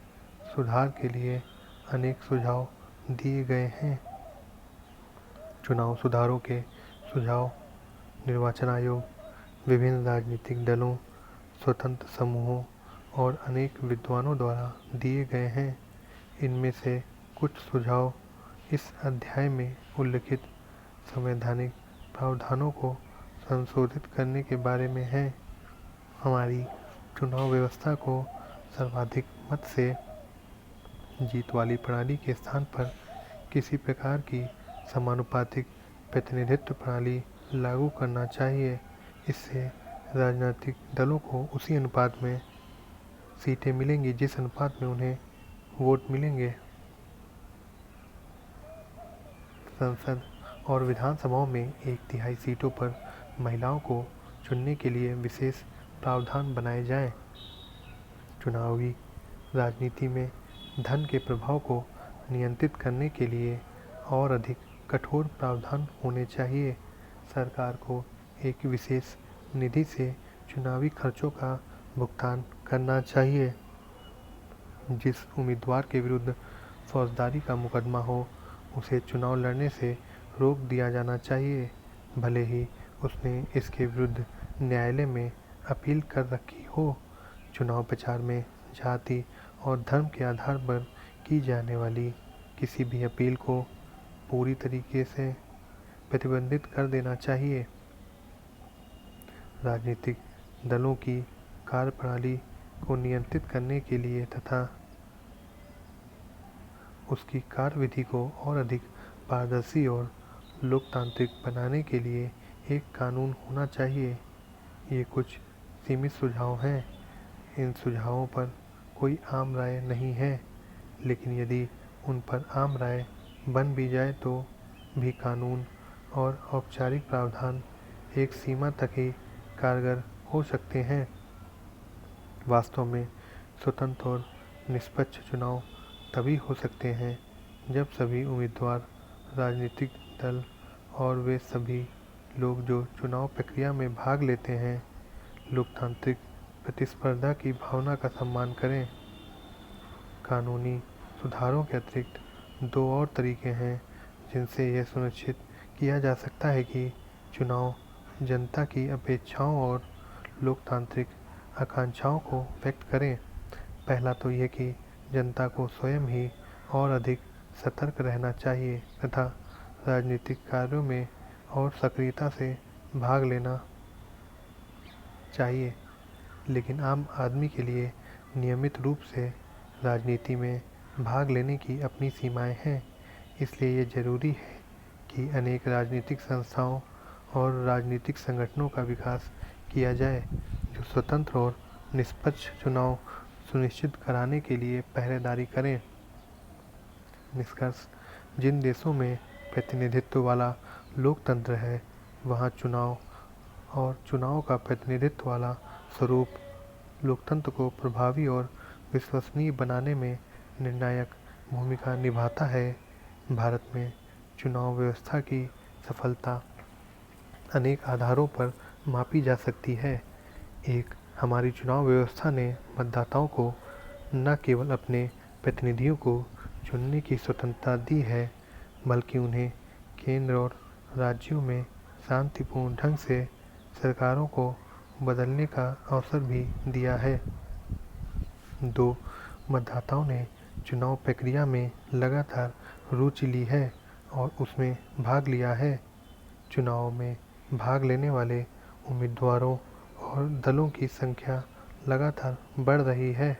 S1: सुधार के लिए अनेक सुझाव दिए गए हैं। चुनाव सुधारों के सुझाव निर्वाचन आयोग, विभिन्न राजनीतिक दलों, स्वतंत्र समूहों और अनेक विद्वानों द्वारा दिए गए हैं। इनमें से कुछ सुझाव इस अध्याय में उल्लिखित संवैधानिक प्रावधानों को संशोधित करने के बारे में है। हमारी चुनाव व्यवस्था को सर्वाधिक मत से जीत वाली प्रणाली के स्थान पर किसी प्रकार की समानुपातिक प्रतिनिधित्व प्रणाली लागू करना चाहिए। इससे राजनीतिक दलों को उसी अनुपात में सीटें मिलेंगी जिस अनुपात में उन्हें वोट मिलेंगे। संसद और विधानसभाओं में 1/3 सीटों पर महिलाओं को चुनने के लिए विशेष प्रावधान बनाए जाएं। चुनावी राजनीति में धन के प्रभाव को नियंत्रित करने के लिए और अधिक कठोर प्रावधान होने चाहिए। सरकार को एक विशेष निधि से चुनावी खर्चों का भुगतान करना चाहिए। जिस उम्मीदवार के विरुद्ध फौजदारी का मुकदमा हो, उसे चुनाव लड़ने से रोक दिया जाना चाहिए, भले ही उसने इसके विरुद्ध न्यायालय में अपील कर रखी हो। चुनाव प्रचार में जाति और धर्म के आधार पर की जाने वाली किसी भी अपील को पूरी तरीके से प्रतिबंधित कर देना चाहिए। राजनीतिक दलों की कार्यप्रणाली को नियंत्रित करने के लिए तथा उसकी कार्यविधि को और अधिक पारदर्शी और लोकतांत्रिक बनाने के लिए एक कानून होना चाहिए। ये कुछ सीमित सुझाव हैं। इन सुझावों पर कोई आम राय नहीं है, लेकिन यदि उन पर आम राय बन भी जाए तो भी कानून और औपचारिक प्रावधान एक सीमा तक ही कारगर हो सकते हैं। वास्तव में स्वतंत्र और निष्पक्ष चुनाव तभी हो सकते हैं जब सभी उम्मीदवार, राजनीतिक दल और वे सभी लोग जो चुनाव प्रक्रिया में भाग लेते हैं, लोकतांत्रिक प्रतिस्पर्धा की भावना का सम्मान करें। कानूनी सुधारों के अतिरिक्त 2 और तरीके हैं जिनसे यह सुनिश्चित किया जा सकता है कि चुनाव जनता की अपेक्षाओं और लोकतांत्रिक आकांक्षाओं को व्यक्त करें। पहला तो यह कि जनता को स्वयं ही और अधिक सतर्क रहना चाहिए तथा राजनीतिक कार्यों में और सक्रियता से भाग लेना चाहिए। लेकिन आम आदमी के लिए नियमित रूप से राजनीति में भाग लेने की अपनी सीमाएं हैं। इसलिए ये जरूरी है कि अनेक राजनीतिक संस्थाओं और राजनीतिक संगठनों का विकास किया जाए जो स्वतंत्र और निष्पक्ष चुनाव सुनिश्चित कराने के लिए पहरेदारी करें। निष्कर्ष: जिन देशों में प्रतिनिधित्व वाला लोकतंत्र है, वहाँ चुनाव और चुनाव का प्रतिनिधित्व वाला स्वरूप लोकतंत्र को प्रभावी और विश्वसनीय बनाने में निर्णायक भूमिका निभाता है। भारत में चुनाव व्यवस्था की सफलता अनेक आधारों पर मापी जा सकती है। एक, हमारी चुनाव व्यवस्था ने मतदाताओं को न केवल अपने प्रतिनिधियों को चुनने की स्वतंत्रता दी है, बल्कि उन्हें केंद्र और राज्यों में शांतिपूर्ण ढंग से सरकारों को बदलने का अवसर भी दिया है। 2, मतदाताओं ने चुनाव प्रक्रिया में लगातार रुचि ली है और उसमें भाग लिया है। चुनाव में भाग लेने वाले उम्मीदवारों और दलों की संख्या लगातार बढ़ रही है।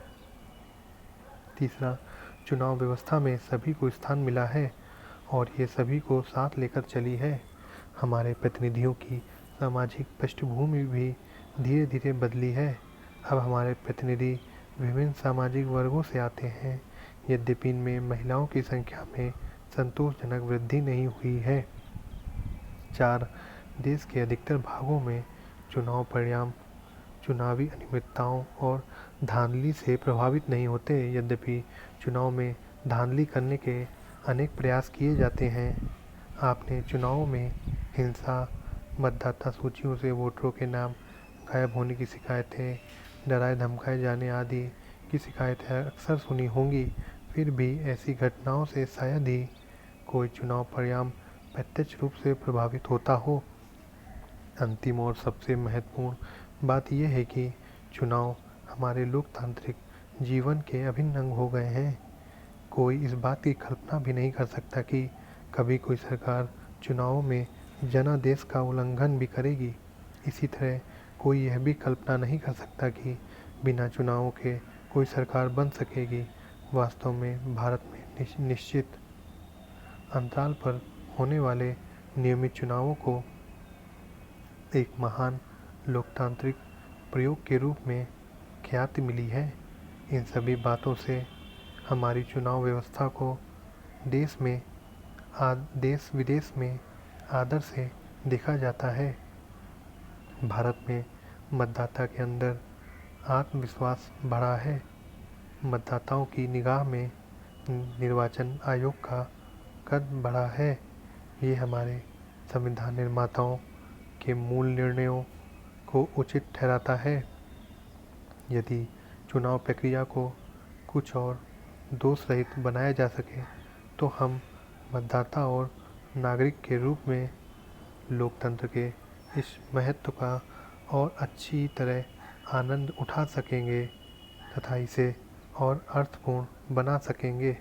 S1: तीसरा, चुनाव व्यवस्था में सभी को स्थान मिला है और ये सभी को साथ लेकर चली है। हमारे प्रतिनिधियों की सामाजिक पृष्ठभूमि भी धीरे धीरे बदली है। अब हमारे प्रतिनिधि विभिन्न सामाजिक वर्गों से आते हैं, यद्यपि इनमें महिलाओं की संख्या में संतोषजनक वृद्धि नहीं हुई है। 4, देश के अधिकतर भागों में चुनाव परिणाम चुनावी अनियमितताओं और धांधली से प्रभावित नहीं होते, यद्यपि चुनाव में धांधली करने के अनेक प्रयास किए जाते हैं। आपने चुनावों में हिंसा, मतदाता सूचियों से वोटरों के नाम गायब होने की शिकायतें, डराए धमकाए जाने आदि की शिकायतें अक्सर सुनी होंगी। फिर भी ऐसी घटनाओं से शायद ही कोई चुनाव परिणाम प्रत्यक्ष रूप से प्रभावित होता हो। अंतिम और सबसे महत्वपूर्ण बात यह है कि चुनाव हमारे लोकतांत्रिक जीवन के अभिन्न अंग हो गए हैं। कोई इस बात की कल्पना भी नहीं कर सकता कि कभी कोई सरकार चुनावों में जनादेश का उल्लंघन भी करेगी। इसी तरह कोई यह भी कल्पना नहीं कर सकता कि बिना चुनावों के कोई सरकार बन सकेगी। वास्तव में भारत में निश्चित अंतराल पर होने वाले नियमित चुनावों को एक महान लोकतांत्रिक प्रयोग के रूप में ख्याति मिली है। इन सभी बातों से हमारी चुनाव व्यवस्था को देश विदेश में आदर से देखा जाता है। भारत में मतदाता के अंदर आत्मविश्वास बढ़ा है। मतदाताओं की निगाह में निर्वाचन आयोग का कद बढ़ा है। ये हमारे संविधान निर्माताओं के मूल निर्णयों को उचित ठहराता है। यदि चुनाव प्रक्रिया को कुछ और दोष रहित बनाया जा सके तो हम मतदाता और नागरिक के रूप में लोकतंत्र के इस महत्व का और अच्छी तरह आनंद उठा सकेंगे तथा इसे और अर्थपूर्ण बना सकेंगे।